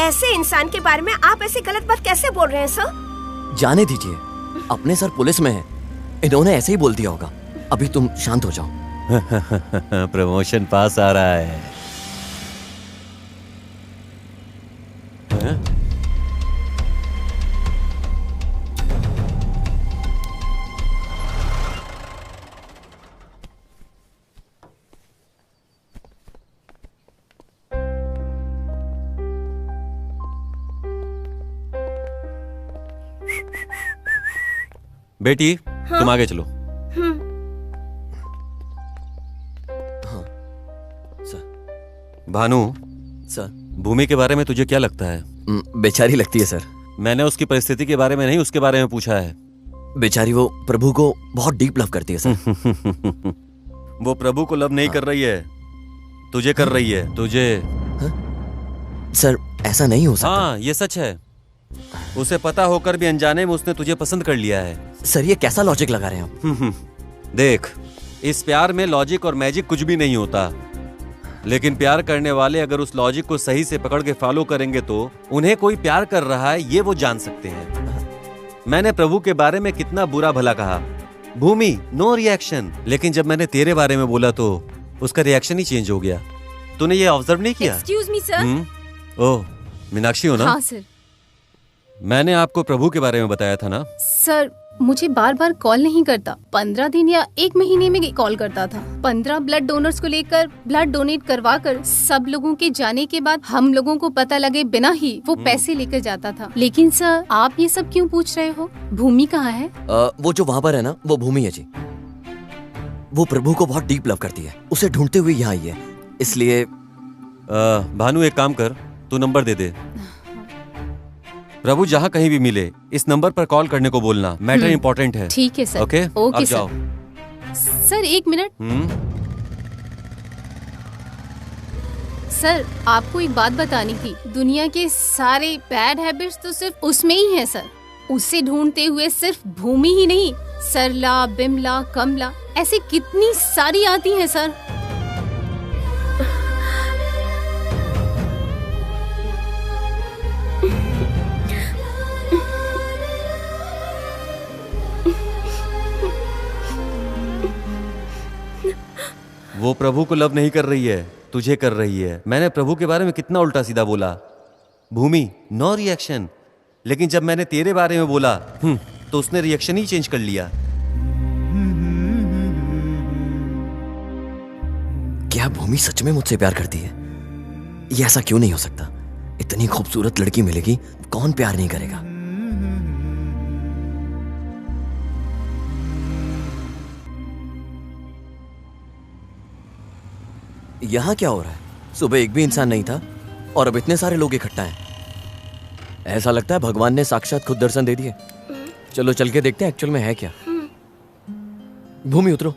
ऐसे इंसान के बारे में आप ऐसे गलत बात कैसे बोल रहे हैं सर? जाने दीजिए, अपने सर पुलिस में है, इन्होंने ऐसे ही बोल दिया होगा। अभी तुम शांत हो जाओ। प्रमोशन पास आ रहा है। बेटी, हाँ? तुम आगे चलो। भानु सर, भूमि के बारे में तुझे क्या लगता है? बेचारी लगती है सर। मैंने उसकी परिस्थिति के बारे में नहीं, उसके बारे में पूछा है। बेचारी वो प्रभु को बहुत डीप लव करती है सर। वो प्रभु को लव नहीं कर रही है, तुझे कर रही है। तुझे सर ऐसा नहीं हो सकता। हाँ, ये सच है। उसे पता होकर भी अनजाने में उसने तुझे पसंद कर लिया है। सर ये कैसा लॉजिक लगा रहे हैं आप? देख, इस प्यार में लॉजिक और मैजिक कुछ भी नहीं होता, लेकिन प्यार करने वाले अगर उस लॉजिक को सही से पकड़ के फॉलो करेंगे तो उन्हें कोई प्यार कर रहा है ये वो जान सकते हैं। मैंने प्रभु के बारे में कितना बुरा भला कहा, भूमि नो रिएक्शन, लेकिन जब मैंने तेरे बारे में बोला तो उसका रिएक्शन ही चेंज हो गया। तूने ये ऑब्जर्व नहीं किया? Excuse me sir. Oh, Meenakshi हो ना? हाँ सर। मैंने आपको प्रभु के बारे में बताया था ना? सर मुझे बार बार कॉल नहीं करता, 15 दिन या 1 महीने में कॉल करता था। 15 ब्लड डोनर्स को लेकर ब्लड डोनेट करवा कर सब लोगों के जाने के बाद हम लोगों को पता लगे बिना ही वो पैसे लेकर जाता था। लेकिन सर आप ये सब क्यों पूछ रहे हो? भूमि कहाँ है? वो जो वहाँ पर है ना, वो भूमि है जी। वो प्रभु को बहुत डीप लव करती है, उसे ढूंढते हुए यहाँ आई है, इसलिए। भानु एक काम कर, तू नंबर दे दे। प्रभु जहाँ कहीं भी मिले इस नंबर पर कॉल करने को बोलना, मैटर इम्पोर्टेंट है। ठीक है सर। ओके ओके अब सर। जाओ। Sir 1 minute. सर आपको एक बात बतानी थी। दुनिया के सारे बैड हैबिट्स तो सिर्फ उसमें ही है सर। उसे ढूंढते हुए सिर्फ भूमि ही नहीं, सरला, बिमला, कमला ऐसी कितनी सारी आती हैं सर। वो प्रभु को लव नहीं कर रही है, तुझे कर रही है। मैंने प्रभु के बारे में कितना उल्टा सीधा बोला। भूमि नो रिएक्शन, लेकिन जब मैंने तेरे बारे में बोला तो उसने रिएक्शन ही चेंज कर लिया। क्या भूमि सच में मुझसे प्यार करती है? ये ऐसा क्यों नहीं हो सकता? इतनी खूबसूरत लड़की मिलेगी, कौन प्यार नहीं करेगा? यहां क्या हो रहा है? सुबह एक भी इंसान नहीं था और अब इतने सारे लोग इकट्ठा हैं। ऐसा लगता है भगवान ने साक्षात खुद दर्शन दे दिए। चलो चल के देखते हैं एक्चुअल में है क्या। भूमि उतरो।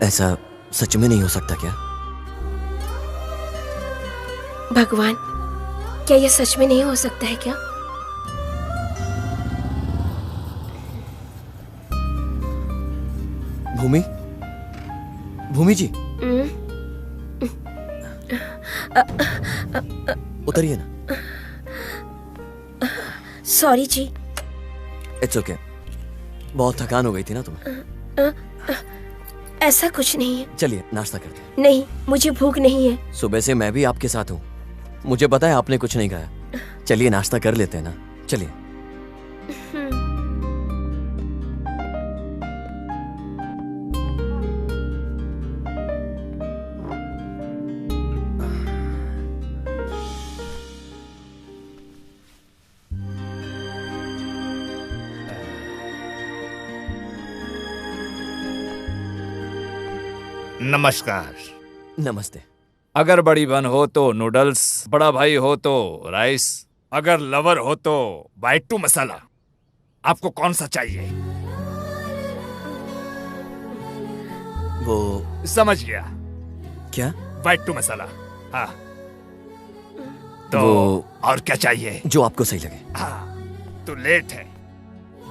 ऐसा सच में नहीं हो सकता क्या? भगवान, क्या यह सच में नहीं हो सकता है क्या? भूमि, भूमि जी उतरिए ना। सॉरी जी। It's okay. बहुत थकान हो गई थी ना तुम्हें? ऐसा कुछ नहीं है। चलिए नाश्ता करते हैं। नहीं, मुझे भूख नहीं है। सुबह से मैं भी आपके साथ हूँ, मुझे पता है आपने कुछ नहीं खाया। चलिए नाश्ता कर लेते हैं ना, चलिए। नमस्कार। नमस्ते। अगर बड़ी बहन हो तो नूडल्स, बड़ा भाई हो तो राइस, अगर लवर हो तो बाइट टू मसाला। आपको कौन सा चाहिए? वो समझ गया। क्या? बाइट टू मसाला। हाँ तो वो और क्या चाहिए? जो आपको सही लगे। हाँ तो लेट है,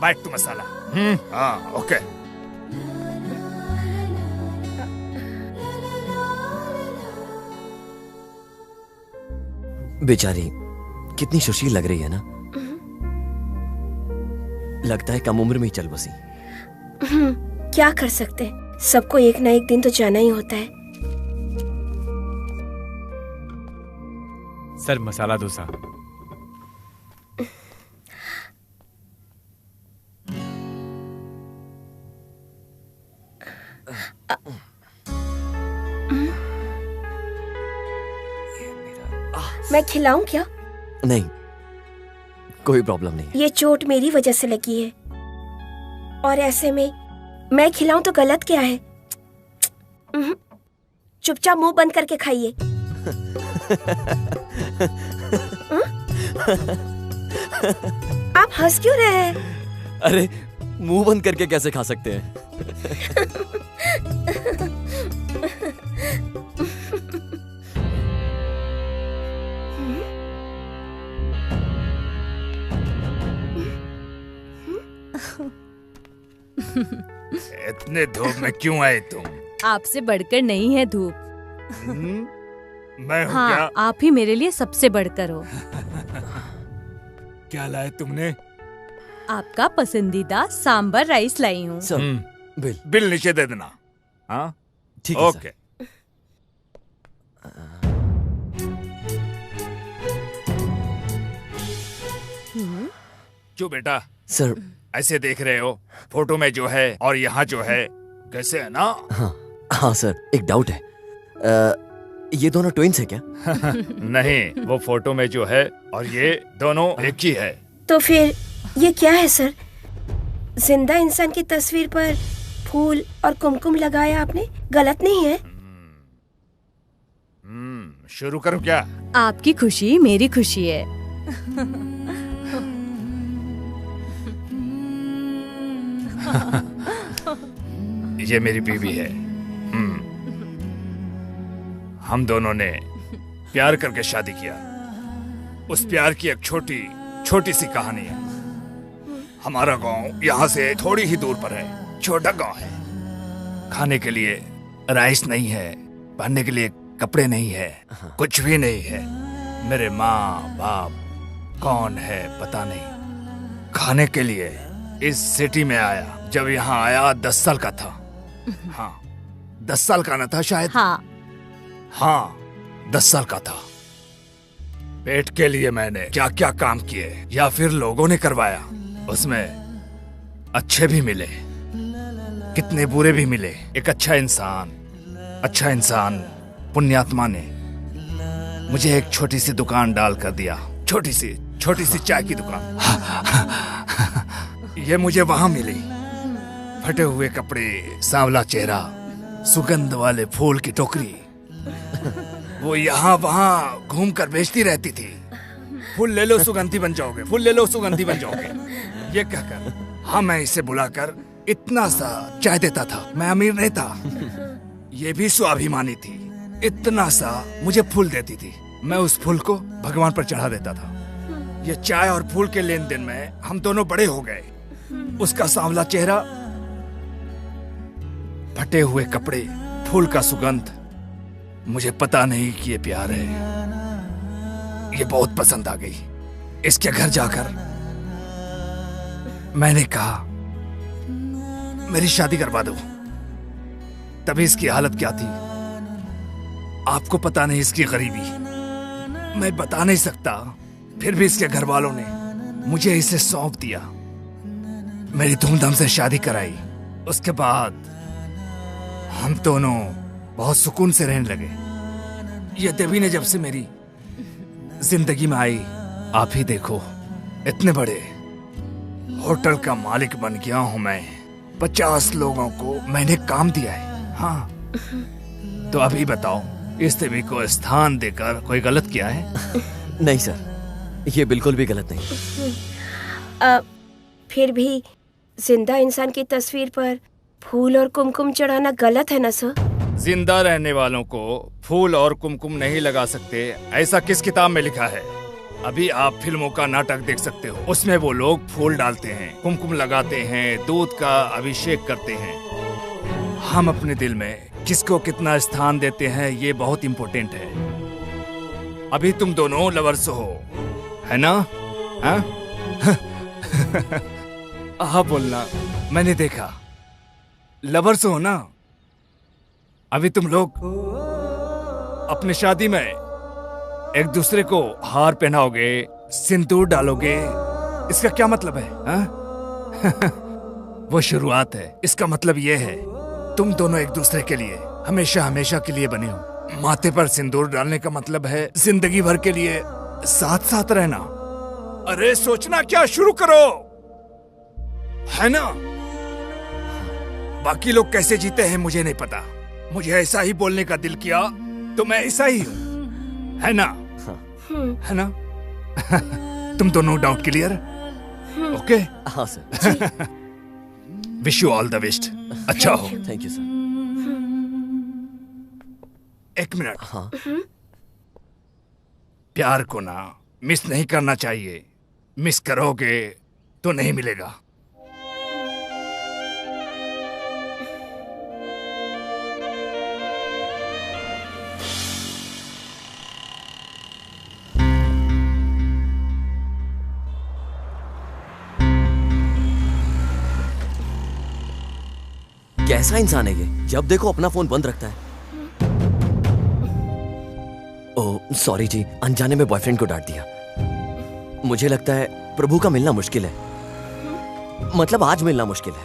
बाइट टू मसाला। हाँ ओके। बेचारी कितनी सुशील लग रही है ना। लगता है कम उम्र में ही चल बसी। क्या कर सकते हैं, सबको एक ना एक दिन तो जाना ही होता है। सर मसाला डोसा। मैं खिलाऊं क्या? नहीं, कोई प्रॉब्लम नहीं। ये चोट मेरी वजह से लगी है और ऐसे में मैं खिलाऊं तो गलत क्या है? चुपचाप मुंह बंद करके खाइए। आप हंस क्यों रहे हैं? अरे मुंह बंद करके कैसे खा सकते हैं? इतने धूप में क्यों आए तुम? आपसे बढ़कर नहीं है धूप। मैं हूँ हाँ, क्या? आप ही मेरे लिए सबसे बढ़कर हो। क्या लाए तुमने? आपका पसंदीदा सांबर राइस लाई हूँ। बिल बिल नीचे दे देना। हाँ ठीक है ओके। बच्चों बेटा, सर ऐसे देख रहे हो फोटो में जो है और यहाँ जो है कैसे है ना? हाँ सर, एक डाउट है, ये दोनों ट्विंस है क्या? नहीं, वो फोटो में जो है और ये दोनों एक ही है। तो फिर ये क्या है सर? जिंदा इंसान की तस्वीर पर फूल और कुमकुम लगाया आपने, गलत नहीं है? शुरू करूं क्या? आपकी खुशी मेरी खुशी है। ये मेरी बीवी है। हम दोनों ने प्यार करके शादी किया। उस प्यार की एक छोटी छोटी सी कहानी है। हमारा गांव यहाँ से थोड़ी ही दूर पर है, छोटा गांव है। खाने के लिए राइस नहीं है, पहनने के लिए कपड़े नहीं है, कुछ भी नहीं है। मेरे माँ बाप कौन है पता नहीं। खाने के लिए इस सिटी में आया। जब यहाँ आया 10 साल का था। हाँ, 10 साल का न था शायद। हाँ 10 साल का था। पेट के लिए मैंने क्या क्या काम किए या फिर लोगों ने करवाया, उसमें अच्छे भी मिले, कितने बुरे भी मिले। एक अच्छा इंसान पुण्यात्मा ने मुझे एक छोटी सी दुकान डाल कर दिया, छोटी सी चाय की दुकान। ये मुझे वहां मिली। फटे हुए कपड़े, सांवला चेहरा, सुगंध वाले फूल की टोकरी। वो यहाँ वहां घूम कर बेचती रहती थी। फूल ले लो सुगंधी बन जाओगे, फूल ले लो सुगंधी बन जाओगे, ये कहकर हाँ मैं इसे बुलाकर इतना सा चाय देता था। मैं अमीर नहीं था, ये भी स्वाभिमानी थी। इतना सा मुझे फूल देती थी, मैं उस फूल को भगवान पर चढ़ा देता था। ये चाय और फूल के लेन देन में हम दोनों बड़े हो गए। उसका सांवला चेहरा, फटे हुए कपड़े, फूल का सुगंध, मुझे पता नहीं कि ये प्यार है। ये बहुत पसंद आ गई। इसके घर जाकर मैंने कहा मेरी शादी करवा दो। तभी इसकी हालत क्या थी आपको पता नहीं। इसकी गरीबी मैं बता नहीं सकता। फिर भी इसके घर वालों ने मुझे इसे सौंप दिया। मेरी धूमधाम से शादी कराई। उसके बाद हम दोनों बहुत सुकून से रहने लगे। ये देवी ने जब से मेरी जिंदगी में आई, आप ही देखो इतने बड़े होटल का मालिक बन गया हूं मैं। 50 लोगों को मैंने काम दिया है। हाँ, तो अभी बताओ, इस देवी को स्थान देकर कोई गलत किया है? नहीं सर, ये बिल्कुल भी गलत नहीं। फिर भी जिंदा इंसान की तस्वीर पर फूल और कुमकुम चढ़ाना गलत है ना सर? जिंदा रहने वालों को फूल और कुमकुम नहीं लगा सकते, ऐसा किस किताब में लिखा है? अभी आप फिल्मों का नाटक देख सकते हो, उसमें वो लोग फूल डालते हैं, कुमकुम लगाते हैं, दूध का अभिषेक करते हैं। हम अपने दिल में किसको कितना स्थान देते हैं ये बहुत इम्पोर्टेंट है। अभी तुम दोनों लवर्स हो, है ना? हाँ बोलना, मैंने देखा। लवर्स हो ना? अभी तुम लोग अपनी शादी में एक दूसरे को हार पहनाओगे, सिंदूर डालोगे, इसका क्या मतलब है? वो शुरुआत है। इसका मतलब ये है तुम दोनों एक दूसरे के लिए हमेशा हमेशा के लिए बने हो। माथे पर सिंदूर डालने का मतलब है जिंदगी भर के लिए साथ साथ रहना। अरे सोचना क्या शुरू करो, है ना? बाकी लोग कैसे जीते हैं मुझे नहीं पता। मुझे ऐसा ही बोलने का दिल किया तो मैं ऐसा ही हूं, है ना? है ना? तुम दोनों डाउट क्लियर? ओके? हाँ sir. Wish you all the best. अच्छा हो। Thank you sir. एक मिनट। हाँ। प्यार को ना मिस नहीं करना चाहिए। मिस करोगे तो नहीं मिलेगा। कैसा इंसान है ये? जब देखो अपना फोन बंद रखता है। ओह सॉरी जी, अनजाने में बॉयफ्रेंड को डांट दिया। मुझे लगता है प्रभु का मिलना मुश्किल है। मतलब आज मिलना मुश्किल है।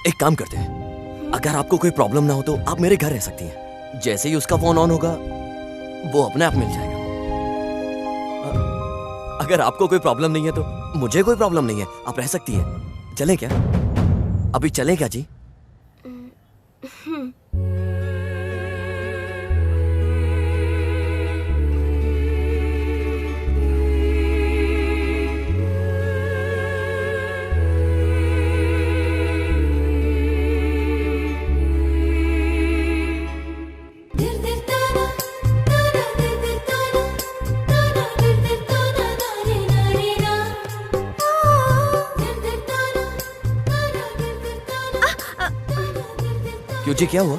एक काम करते हैं, अगर आपको कोई प्रॉब्लम ना हो तो आप मेरे घर रह सकती हैं। जैसे ही उसका फोन ऑन होगा वो अपने आप मिल जाएगा। अगर आपको कोई प्रॉब्लम नहीं है तो मुझे कोई प्रॉब्लम नहीं है, आप रह सकती हैं। चलें क्या? अभी चलें क्या जी? क्यों जी, क्या हुआ?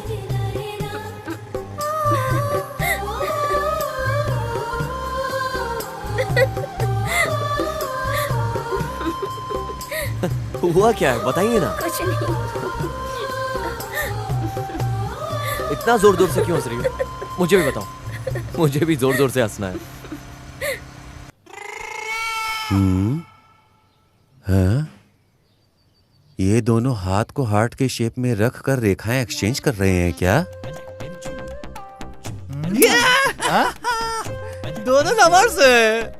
हुआ क्या है, बताइए ना। कुछ नहीं। इतना जोर जोर से क्यों हंस रही हो? मुझे भी बताओ, मुझे भी जोर जोर से हंसना है। हाँ? ये दोनों हाथ को हार्ट के शेप में रख कर रेखाएं एक्सचेंज कर रहे हैं क्या? दोनों लवर्स हैं।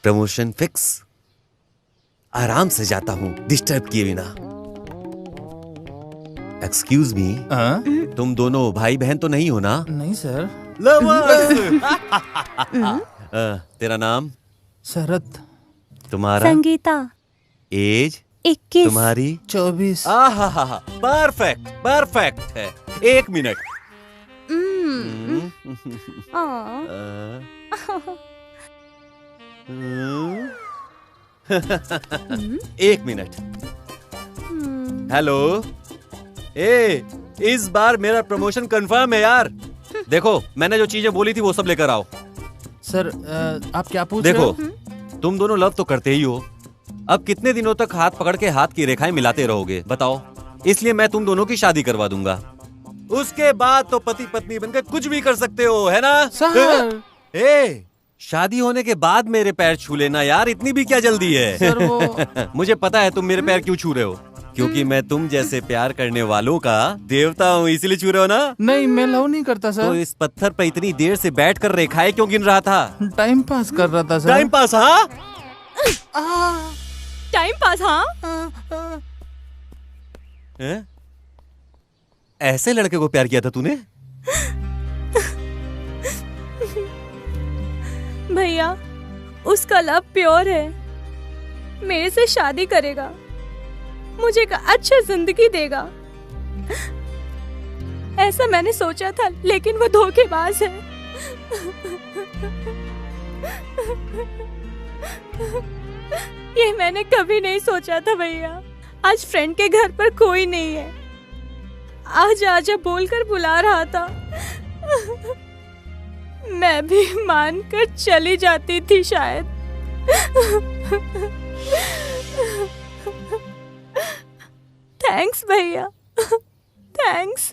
Promotion fix. आराम से जाता हूँ, डिस्टर्ब किए बिना। एक्सक्यूज मी, तुम दोनों भाई बहन तो नहीं हो ना? नहीं सर। तेरा नाम? शरद। तुम्हारा? संगीता। एज? 21। तुम्हारी? 24। परफेक्ट परफेक्ट है। 1 मिनट। एक मिनट। हेलो, इस बार मेरा प्रमोशन कंफर्म है यार। देखो, मैंने जो चीजें बोली थी वो सब लेकर आओ। सर आप क्या पूछ रहे हो? देखो, तुम दोनों लव तो करते ही हो। अब कितने दिनों तक हाथ पकड़ के हाथ की रेखाएं मिलाते रहोगे बताओ? इसलिए मैं तुम दोनों की शादी करवा दूंगा। उसके बाद तो पति पत्नी बनकर कुछ भी कर सकते हो, है ना? सर शादी होने के बाद मेरे पैर छू लेना यार, इतनी भी क्या जल्दी है? सर वो मुझे पता है तुम मेरे पैर क्यों छू रहे हो, क्योंकि मैं तुम जैसे प्यार करने वालों का देवता हूँ, इसीलिए छू रहे हो ना? नहीं, मैं लव नहीं करता सर। तो इस पत्थर पर इतनी देर से बैठकर रेखाएं क्यों गिन रहा था? टाइम पास कर रहा था सर। Time pass? हाँ, टाइम पास। हाँ, ऐसे लड़के को प्यार किया था तूने? भैया उसका लव प्योर है, मेरे से शादी करेगा, मुझे एक अच्छा जिंदगी देगा, ऐसा मैंने सोचा था, लेकिन वो धोखेबाज है। ये मैंने कभी नहीं सोचा था भैया। आज फ्रेंड के घर पर कोई नहीं है, आज आजा बोलकर बुला रहा था, मैं भी मानकर चली जाती थी शायद। थैंक्स भैया, थैंक्स।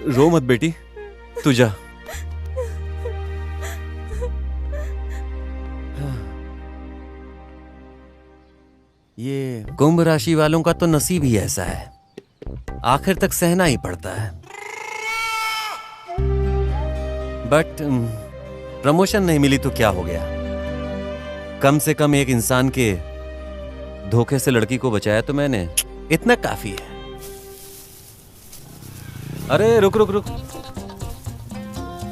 रो मत बेटी, तू जा। ये कुंभ राशि वालों का तो नसीब ही ऐसा है, आखिर तक सहना ही पड़ता है। बट प्रमोशन नहीं मिली तो क्या हो गया, कम से कम एक इंसान के धोखे से लड़की को बचाया तो मैंने, इतना काफी है। अरे रुक रुक रुक,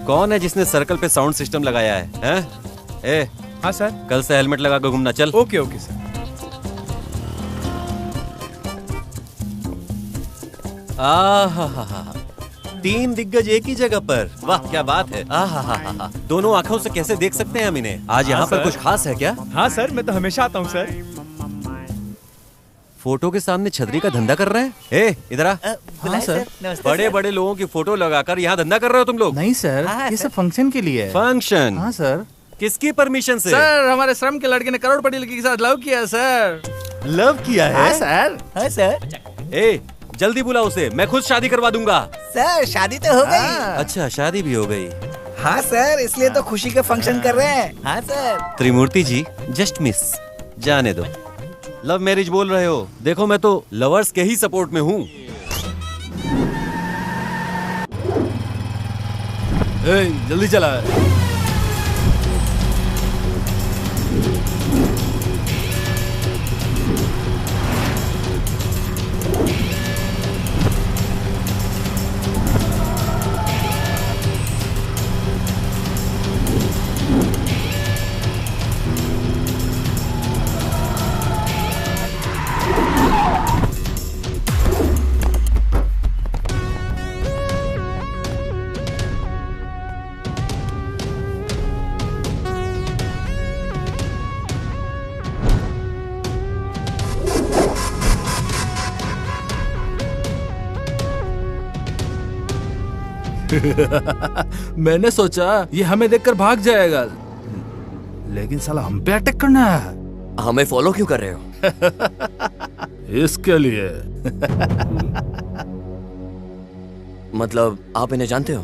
कौन है जिसने सर्कल पे साउंड सिस्टम लगाया है? हैं? हाँ सर। कल से हेलमेट लगा कर घूमना, चल। Okay okay sir. आहा, 3 दिग्गज एक ही जगह पर, वाह क्या बात है। आहा, दोनों आंखों से कैसे देख सकते हैं हम इन्हें? आज यहाँ पर कुछ खास है क्या? हाँ सर, मैं तो हमेशा आता हूँ सर। फोटो के सामने छतरी का धंधा कर रहे हैं? इधर आ। हाँ सर। बड़े बड़े लोगों की फोटो लगाकर यहाँ धंधा कर रहे हो तुम लोग? नहीं सर, ये सब फंक्शन के लिए है। फंक्शन? हाँ सर। किसकी परमिशन से? सर हमारे श्रम के लड़के ने करोड़पति लड़की के साथ लव किया सर। लव किया है? हाँ सर। हाँ सर। ए, जल्दी बुला उसे, मैं खुद शादी करवा दूंगा। सर शादी तो हो गई। अच्छा, शादी भी हो गई। हाँ सर, इसलिए तो खुशी का फंक्शन कर रहे हैं। हाँ सर। त्रिमूर्ति जी, जस्ट मिस, जाने दो। लव मैरिज बोल रहे हो? देखो मैं तो लवर्स के ही सपोर्ट में हूँ। जल्दी चला। मैंने सोचा ये हमें देखकर भाग जाएगा, लेकिन साला हम पे अटैक करना है। हमें फॉलो क्यों कर रहे हो? इसके लिए। मतलब आप इन्हें जानते हो?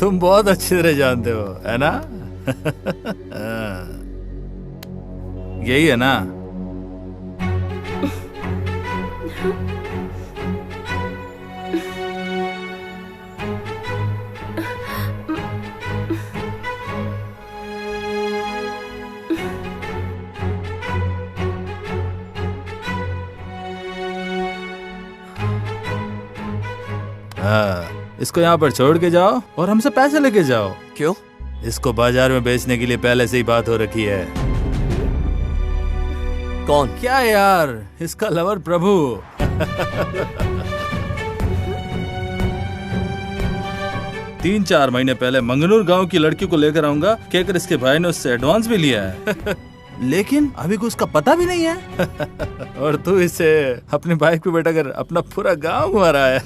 तुम बहुत अच्छी तरह जानते हो, है ना? यही है ना? इसको यहाँ पर छोड़ के जाओ और हमसे पैसे लेके जाओ। क्यों? इसको बाजार में बेचने के लिए पहले से ही बात हो रखी है। कौन? क्या यार, इसका लवर प्रभु। 3-4 महीने पहले मंगनूर गांव की लड़की को लेकर आऊंगा, कहकर इसके भाई ने उससे एडवांस भी लिया है। लेकिन अभी को उसका पता भी नहीं है। और तू इसे अपने बाइक पे बैठा कर अपना पूरा गांव घुमा रहा है।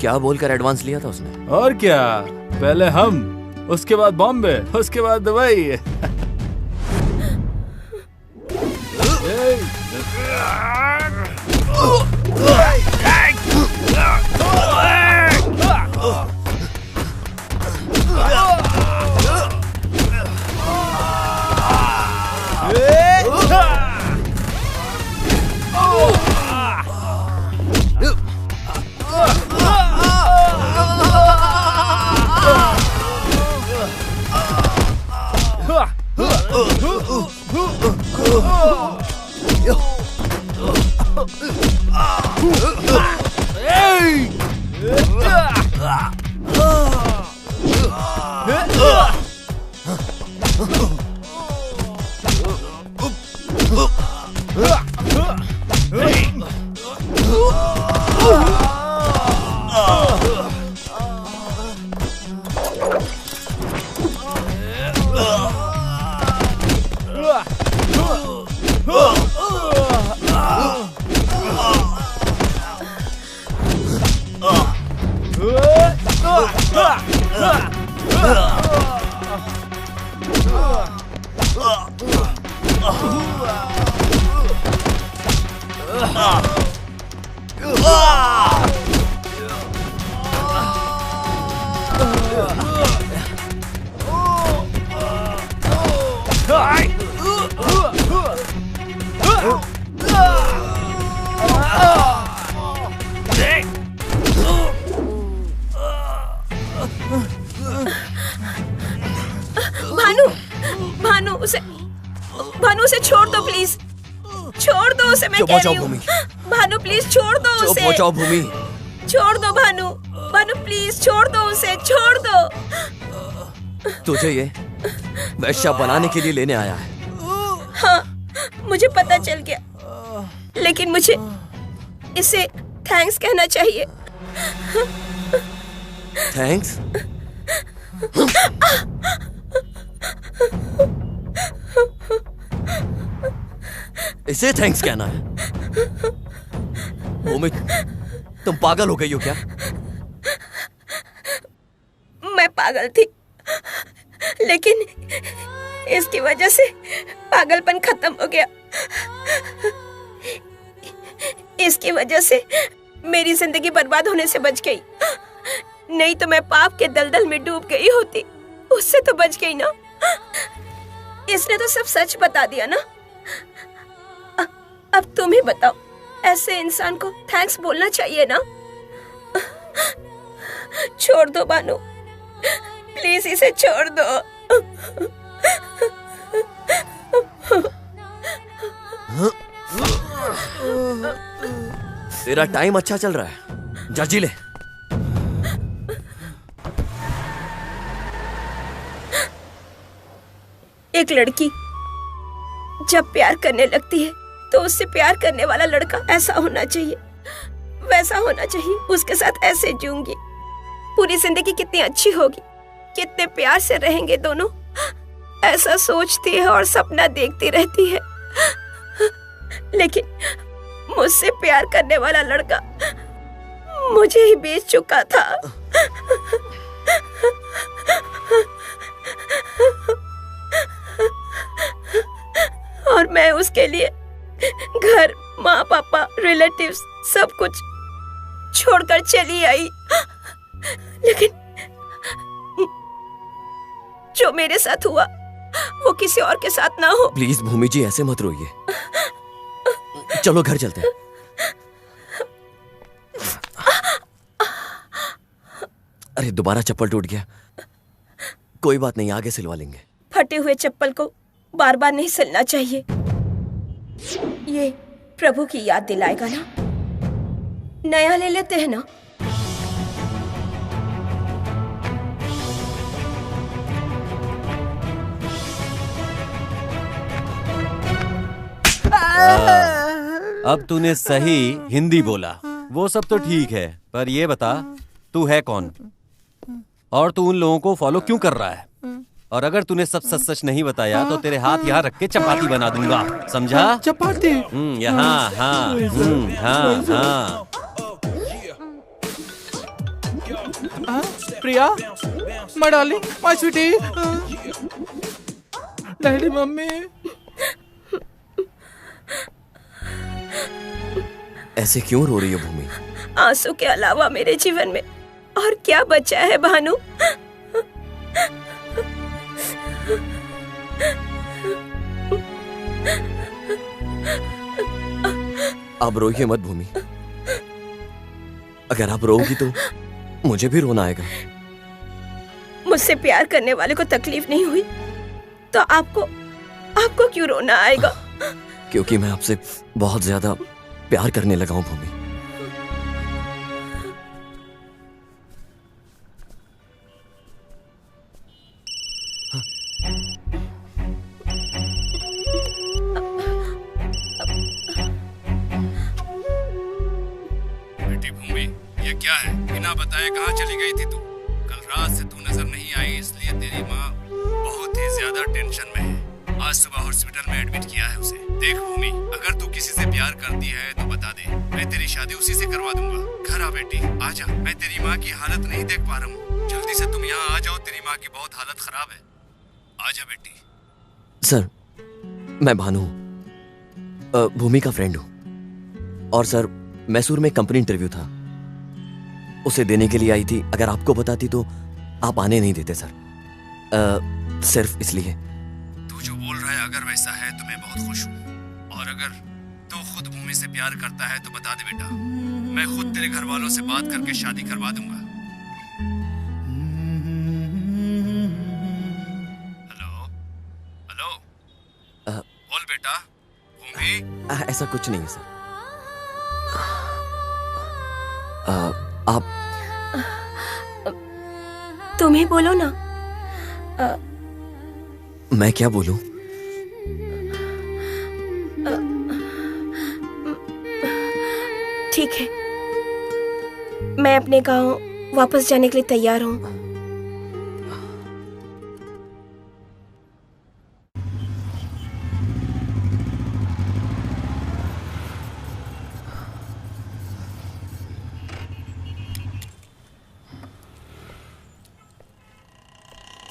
क्या बोलकर एडवांस लिया था उसने? और क्या, पहले हम, उसके बाद बॉम्बे, उसके बाद दुबई। भानु उसे छोड़ दो प्लीज, छोड़ दो उसे, मैं कह रही हूँ। भानु प्लीज छोड़ दो उसे। चुप हो जाओ भूमि। छोड़ दो भानु, भानु प्लीज छोड़ दो उसे, छोड़ दो। तुझे ये वैश्या बनाने के लिए लेने आया है? हाँ, मुझे पता चल गया, लेकिन मुझे इसे थैंक्स कहना चाहिए। थैंक्स? इसे थैंक्स कहना है? भूमि, तुम पागल हो गई हो क्या? मैं पागल थी, लेकिन इसकी वजह से पागलपन खत्म हो गया। इसकी वजह से मेरी जिंदगी बर्बाद होने से बच गई। नहीं तो मैं पाप के दलदल में डूब गई होती। उससे तो बच गई ना। इसने तो सब सच बता दिया ना। अब तुम ही बताओ, ऐसे इंसान को थैंक्स बोलना चाहिए ना? छोड़ दो बानू, प्लीज इसे छोड़ दो। तेरा टाइम अच्छा चल रहा है, जाजी ले। एक लड़की जब प्यार करने लगती है तो उससे प्यार करने वाला लड़का ऐसा होना चाहिए, वैसा होना चाहिए। उसके साथ ऐसे जीऊंगी, पूरी जिंदगी कितनी अच्छी होगी, कितने प्यार से रहेंगे दोनों, ऐसा सोचती है और सपना देखती रहती है। लेकिन मुझसे प्यार करने वाला लड़का मुझे ही बेच चुका था। और मैं उसके लिए घर, माँ पापा, रिलेटिव्स सब कुछ छोड़कर चली आई। लेकिन जो मेरे साथ हुआ वो किसी और के साथ ना हो। प्लीज भूमि जी ऐसे मत रोइए, चलो घर चलते हैं। अरे दोबारा चप्पल टूट गया, कोई बात नहीं, आगे सिलवा लेंगे। फटे हुए चप्पल को बार बार नहीं सिलना चाहिए, ये प्रभु की याद दिलाएगा ना। नया ले लेते हैं ना। अब तूने सही हिंदी बोला, वो सब तो ठीक है, पर ये बता तू है कौन और तू उन लोगों को फॉलो क्यों कर रहा है? और अगर तूने सब सच सच नहीं बताया तो तेरे हाथ यहाँ रख के चपाती बना दूंगा, समझा? चपाती? यहाँ, हाँ, हाँ, हाँ। Priya, my darling, my sweetie, daddy, mummy. ऐसे क्यों रो रही हो भूमि? आंसू के अलावा मेरे जीवन में और क्या बचा है भानु? आप रोइए मत भूमि, अगर आप रोओगी तो मुझे भी रोना आएगा। मुझसे प्यार करने वाले को तकलीफ नहीं हुई तो आपको क्यों रोना आएगा? क्योंकि मैं आपसे बहुत ज्यादा प्यार करने लगा हूं भूमि। बेटी भूमि, ये क्या है? बिना बताए कहाँ चली गई थी तू? कल रात से तू नजर नहीं आई, इसलिए तेरी माँ बहुत ही ज्यादा टेंशन में है। आज सुबह हॉस्पिटल में एडमिट किया है उसे। देख भूमि, अगर तू किसी से प्यार करती है तो बता दे, मैं तेरी शादी उसी से करवा दूंगा। घर आ बेटी, आजा, मैं तेरी माँ की हालत नहीं देख पा रहा हूँ। जल्दी से तुम यहाँ आ जाओ, तेरी माँ की बहुत हालत खराब है। आजा बेटी। सर, मैं भानु भूमि का फ्रेंड हूँ और सर मैसूर में कंपनी इंटरव्यू था, उसे देने के लिए आई थी। अगर आपको बताती तो आप आने नहीं देते सर, सिर्फ इसलिए। तू जो बोल रहा है अगर वैसा है तो मैं बहुत खुश हूँ, और अगर तू खुद भूमि से प्यार करता है तो बता दे बेटा, मैं खुद तेरे घर वालों से बात करके शादी करवा दूंगा। हेलो हेलो, बोल बेटा। भूमि, ऐसा कुछ नहीं है सर। आप तुम ही बोलो ना। मैं क्या बोलूं? ठीक है, मैं अपने गांव वापस जाने के लिए तैयार हूँ।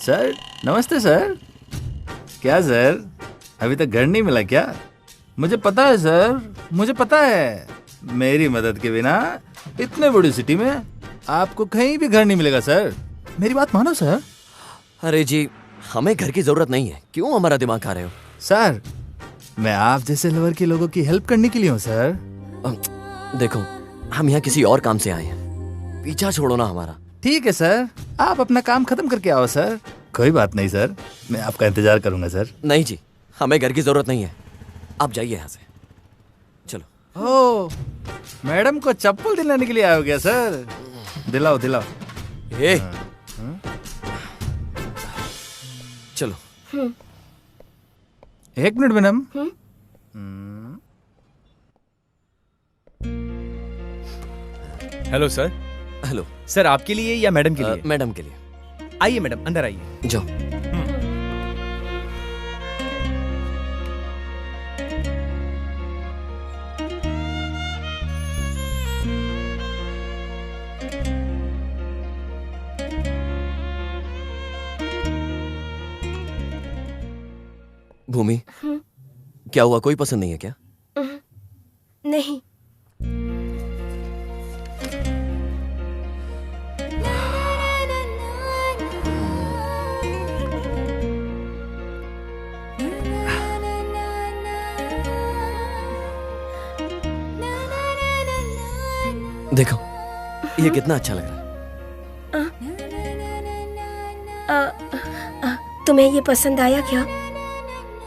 सर नमस्ते सर। क्या सर अभी तक घर नहीं मिला क्या? मुझे पता है सर, मुझे पता है मेरी मदद के बिना इतने बड़ी सिटी में आपको कहीं भी घर नहीं मिलेगा सर। मेरी बात मानो सर। अरे जी हमें घर की जरूरत नहीं है, क्यों हमारा दिमाग खा रहे हो? सर मैं आप जैसे लवर के लोगों की हेल्प करने के लिए हूँ सर। देखो हम यहाँ किसी और काम से आए हैं, पीछा छोड़ो ना हमारा। ठीक है सर, आप अपना काम खत्म करके आओ सर। कोई बात नहीं सर, मैं आपका इंतजार करूंगा सर। नहीं जी हमें घर की जरूरत नहीं है, आप जाइए यहाँ से। चलो। ओ मैडम को चप्पल दिलाने के लिए आए हो क्या सर? दिलाओ दिलाओ। चलो। एक minute madam. Hello sir. Hello sir, आपके लिए या मैडम के लिए? मैडम के लिए। आइए मैडम, अंदर आइए। जाओ। भूमि क्या हुआ, कोई पसंद नहीं है क्या? नहीं। देखो ये कितना अच्छा लग रहा है। तुम्हें ये पसंद आया क्या?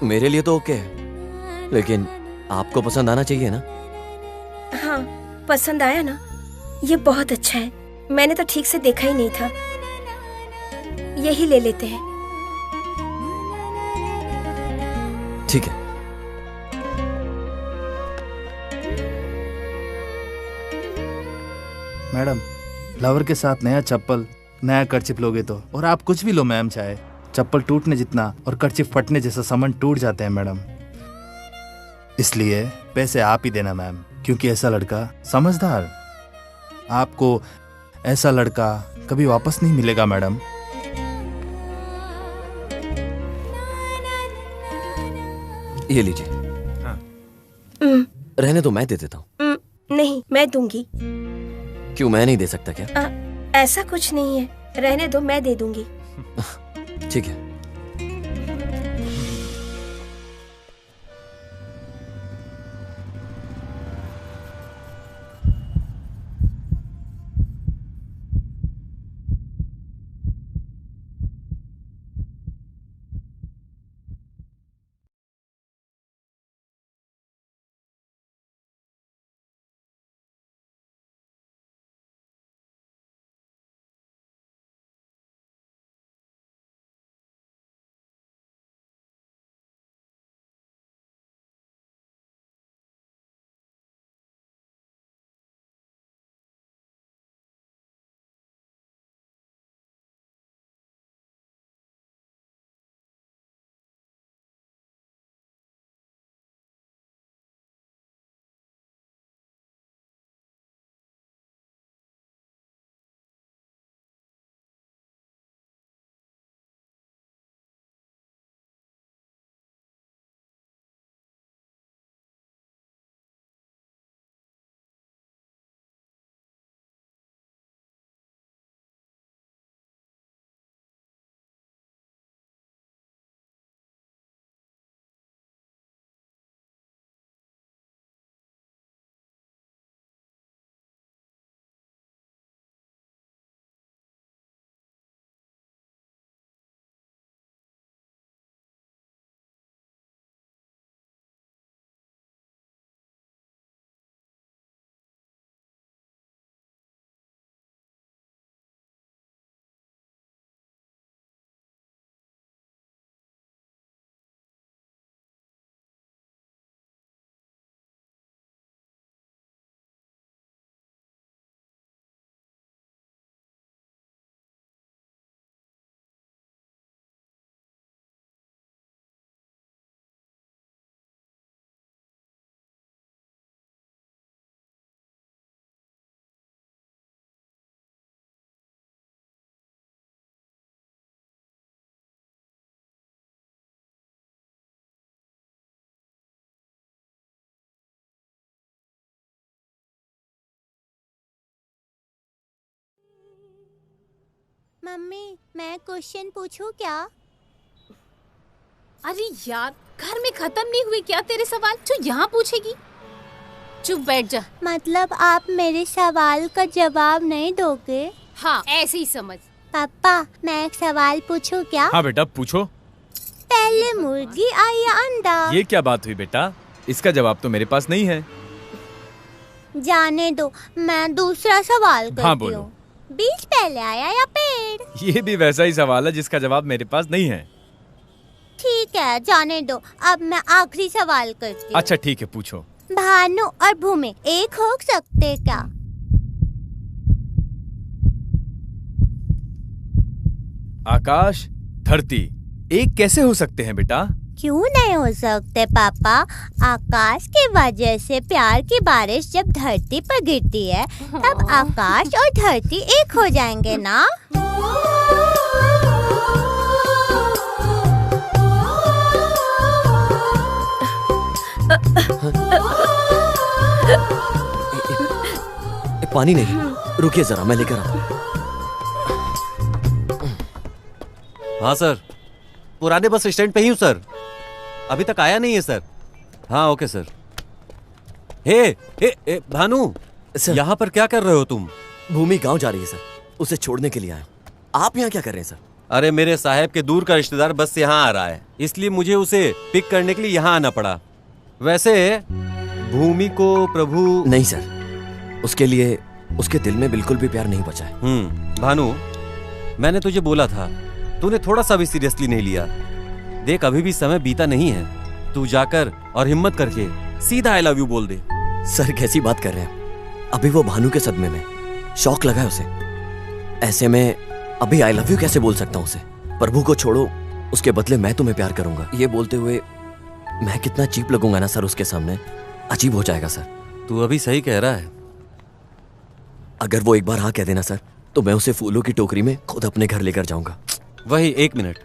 मेरे लिए तो ओके है, लेकिन आपको पसंद आना चाहिए ना। हाँ पसंद आया ना, ये बहुत अच्छा है। मैंने तो ठीक से देखा ही नहीं था। यही ले लेते हैं। ठीक है। मैडम लवर के साथ नया चप्पल नया कर्चिप लोगे तो, और आप कुछ भी लो मैम, चाहे चप्पल टूटने जितना और कर्चिप फटने जैसा सामान टूट जाते हैं मैडम। इसलिए पैसे आप ही देना मैम, क्योंकि ऐसा लड़का समझदार, आपको ऐसा लड़का कभी वापस नहीं मिलेगा मैडम। ये लीजिए। हाँ। रहने दो, मैं दे देता हूँ। नहीं मैं दूंगी। क्यों, मैं नहीं दे सकता क्या? ऐसा कुछ नहीं है, रहने दो, मैं दे दूंगी। ठीक है। मम्मी मैं क्वेश्चन पूछूं क्या? अरे यार, घर में खत्म नहीं हुए क्या तेरे सवाल जो यहाँ पूछेगी? चुप बैठ जा। मतलब आप मेरे सवाल का जवाब नहीं दोगे? हाँ, ऐसे ही समझ। पापा मैं एक सवाल पूछूं क्या? हाँ बेटा पूछो। पहले मुर्गी आई या अंडा? ये क्या बात हुई बेटा? इसका जवाब तो मेरे पास नहीं है। जाने दो, मैं दूसरा सवाल करती हाँ बोलो। बीज पहले आया या पेड़? ये भी वैसा ही सवाल है जिसका जवाब मेरे पास नहीं है। ठीक है जाने दो, अब मैं आखिरी सवाल करती हूँ। अच्छा ठीक है पूछो। भानु और भूमि एक हो सकते क्या? आकाश धरती एक कैसे हो सकते हैं बेटा? क्यों नहीं हो सकते पापा? आकाश की वजह से प्यार की बारिश जब धरती पर गिरती है तब आकाश और धरती एक हो जाएंगे ना? पानी नहीं, रुकिए जरा मैं लेकर आता हूँ। हाँ सर, पुराने बस स्टैंड पे ही हूँ सर, अभी तक आया नहीं है सर। हाँ ओके सर। हे भानु, यहाँ पर क्या कर रहे हो तुम? भूमि गांव जा रही है सर, उसे छोड़ने के लिए आया। आप यहाँ क्या कर रहे हैं सर? अरे मेरे साहब के दूर का रिश्तेदार बस से यहाँ आ रहा है, इसलिए मुझे उसे पिक करने के लिए यहाँ आना पड़ा। वैसे भूमि को प्रभु नहीं सर, उसके लिए उसके दिल में बिल्कुल भी प्यार नहीं बचा है। भानु, मैंने तुझे बोला था, तूने थोड़ा सा भी सीरियसली नहीं लिया। देख अभी भी समय बीता नहीं है, तू जाकर और हिम्मत करके सीधा आई लव यू बोल दे। सर कैसी बात कर रहे हैं? अभी वो भानु के सदमे में, शौक लगा है उसे। ऐसे में अभी आई लव यू कैसे बोल सकता हूँ उसे? प्रभु को छोड़ो, उसके बदले मैं तुम्हें प्यार करूंगा, ये बोलते हुए मैं कितना चीप लगूंगा ना सर उसके सामने, अजीब हो जाएगा सर। तू अभी सही कह रहा है। अगर वो एक बार हाँ कह देना सर, तो मैं उसे फूलों की टोकरी में खुद अपने घर लेकर जाऊंगा। वही 1 मिनट।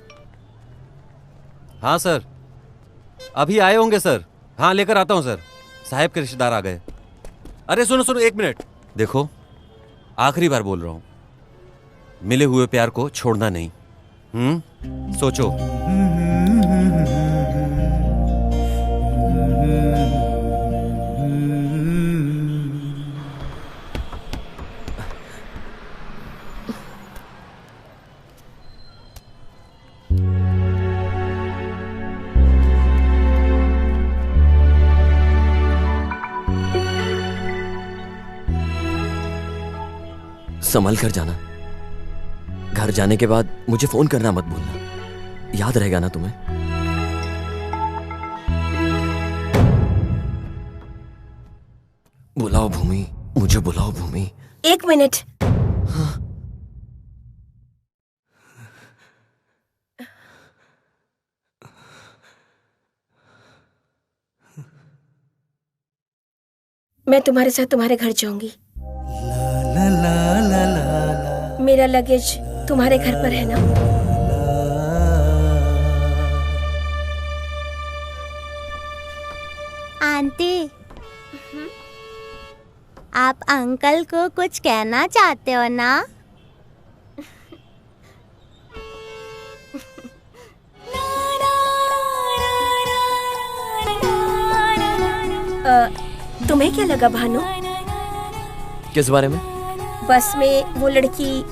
हाँ सर, अभी आए होंगे सर। हाँ लेकर आता हूँ सर, साहब के रिश्तेदार आ गए। अरे सुनो 1 मिनट। देखो आखिरी बार बोल रहा हूँ, मिले हुए प्यार को छोड़ना नहीं। सोचो। संभल कर जाना। घर जाने के बाद मुझे फोन करना मत भूलना, याद रहेगा ना तुम्हें? बुलाओ भूमि, मुझे बुलाओ भूमि। 1 मिनट। मैं तुम्हारे साथ तुम्हारे घर जाऊंगी। मेरा लगेज तुम्हारे घर पर है ना? आंटी, आप अंकल को कुछ कहना चाहते हो ना? तुम्हें क्या लगा भानु? किस बारे में? बस में वो लड़की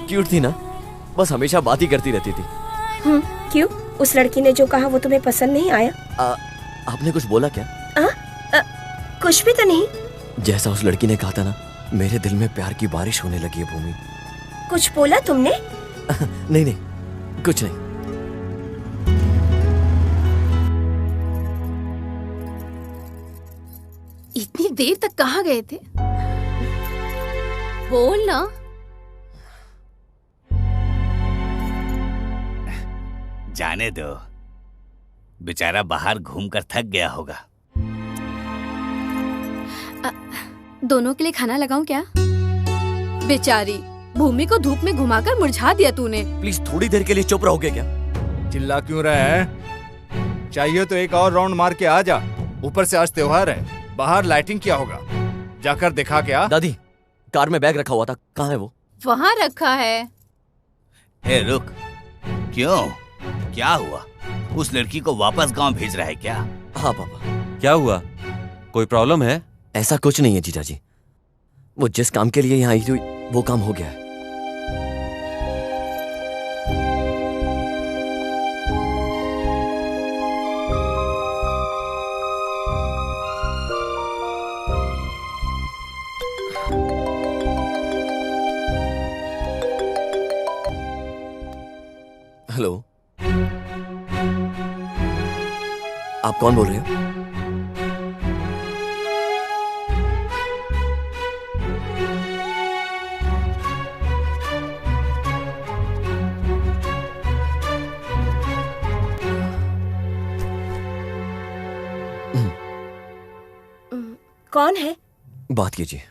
क्यूट थी ना, बस हमेशा बात ही करती रहती थी। क्यों? उस लड़की ने जो कहा वो तुम्हें पसंद नहीं आया? आपने कुछ बोला क्या? कुछ भी तो नहीं। जैसा उस लड़की ने कहा था ना, मेरे दिल में प्यार की बारिश होने लगी है भूमि। कुछ बोला तुमने? नहीं नहीं, कुछ नहीं। इतनी देर तक कहाँ गए थे? बोल ना। जाने दो, बेचारा बाहर घूमकर थक गया होगा। दोनों के लिए खाना लगाऊं क्या? बेचारी भूमि को धूप में घुमाकर मुरझा दिया तूने। प्लीज थोड़ी देर के लिए चुप रहोगे क्या? चिल्ला क्यों रहा है? चाहिए तो एक और राउंड मार के आ जा। ऊपर से आज त्योहार है, बाहर लाइटिंग किया होगा, जाकर दिखा के आ। दादी, कार में बैग रखा हुआ था, कहाँ है वो? वहाँ रखा है। हे रुक, क्यों? क्या हुआ? उस लड़की को वापस गांव भेज रहा है क्या? हाँ पापा। क्या हुआ? कोई प्रॉब्लम है? ऐसा कुछ नहीं है जीजा जी, वो जिस काम के लिए यहाँ आई थी वो काम हो गया है। हेलो, आप कौन बोल रहे हो? कौन है? बात कीजिए।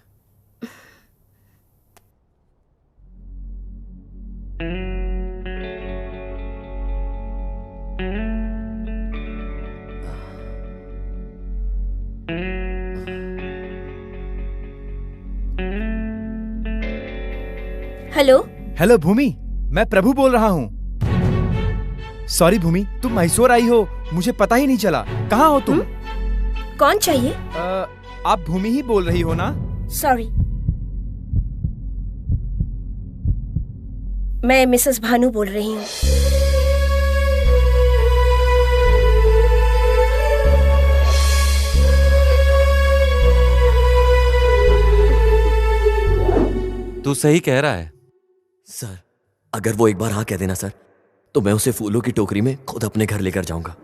हेलो। हेलो भूमि, मैं प्रभु बोल रहा हूँ। सॉरी भूमि, तुम मैसूर आई हो, मुझे पता ही नहीं चला। कहाँ हो तुम? कौन चाहिए? आप भूमि ही बोल रही हो ना? सॉरी, मैं मिसेस भानु बोल रही हूँ। तू सही कह रहा है। सर, अगर वो एक बार हाँ कह देना सर, तो मैं उसे फूलों की टोकरी में खुद अपने घर लेकर जाऊंगा।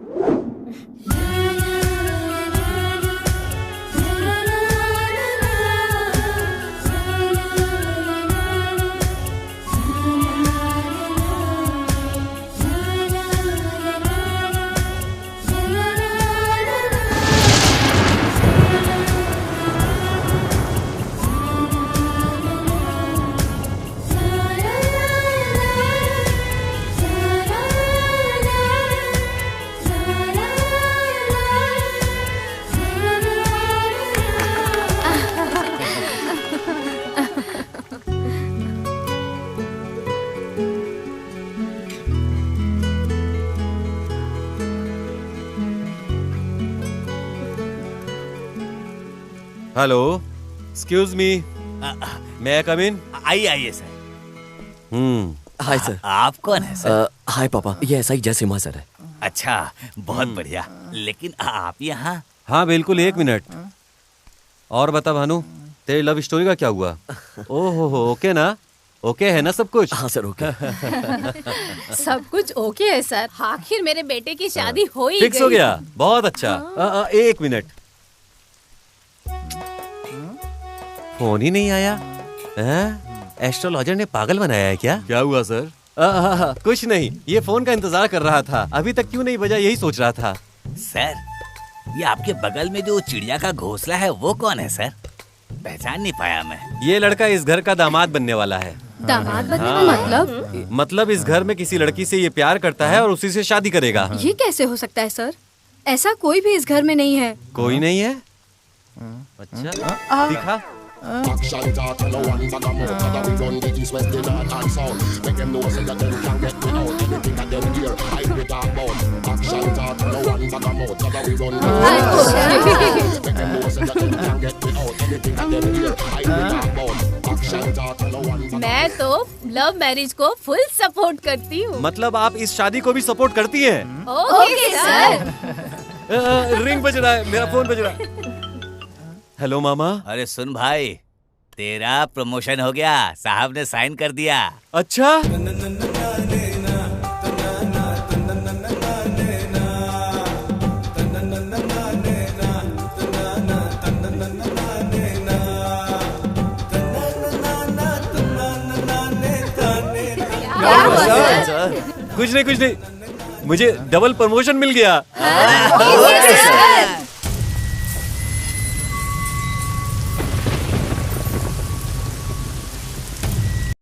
हेलो, एक्सक्यूज मी, मैं कम इन? आइए आइए सर। Hi sir. आप कौन है सर? हाय पापा, ये ऐसा ही जय सिम्हा सर है। अच्छा, बहुत बढ़िया। लेकिन आप यहाँ? हाँ बिल्कुल, 1 मिनट। और बता भानु, तेरी लव स्टोरी का क्या हुआ? ओहो, ओके ना? ओके है ना सब कुछ? हाँ सर, ओके। सब कुछ ओके है सर। आखिर मेरे बेटे की शादी हो ही गई। फिक्स हो गया, बहुत अच्छा। 1 मिनट, फोन ही नहीं आया। एस्ट्रोलॉजर ने पागल बनाया है क्या? क्या हुआ सर? कुछ नहीं, ये फोन का इंतजार कर रहा था। अभी तक क्यों नहीं बजा यही सोच रहा था। सर, ये आपके बगल में जो चिड़िया का घोंसला है वो कौन है सर? पहचान नहीं पाया मैं। ये लड़का इस घर का दामाद बनने वाला है। दामाद बनने का मतलब इस घर में किसी लड़की से ये प्यार करता है और उसी से शादी करेगा। ये कैसे हो सकता है सर? ऐसा कोई भी इस घर में नहीं है। कोई नहीं है? अच्छा, दिखा। Action talk and no one bag of mouth. Cause we run the east, west, the north and south. Make them know so that them can't get me out. Anything that them hear, I will talk about. Action talk and no one bag of mouth. Cause we run the east, west, the north. Make them know so that them can't get me out. Anything that them hear, I will talk about. Action talk and no one bag of mouth. मैं तो love marriage को full support करती हूँ। मतलब आप इस शादी को भी सपोर्ट करती हैं? Okay sir. रिंग बज रहा है, मेरा फोन बज रहा है। हेलो मामा। अरे सुन भाई, तेरा प्रमोशन हो गया, साहब ने साइन कर दिया। अच्छा? कुछ नहीं, मुझे डबल प्रमोशन मिल गया।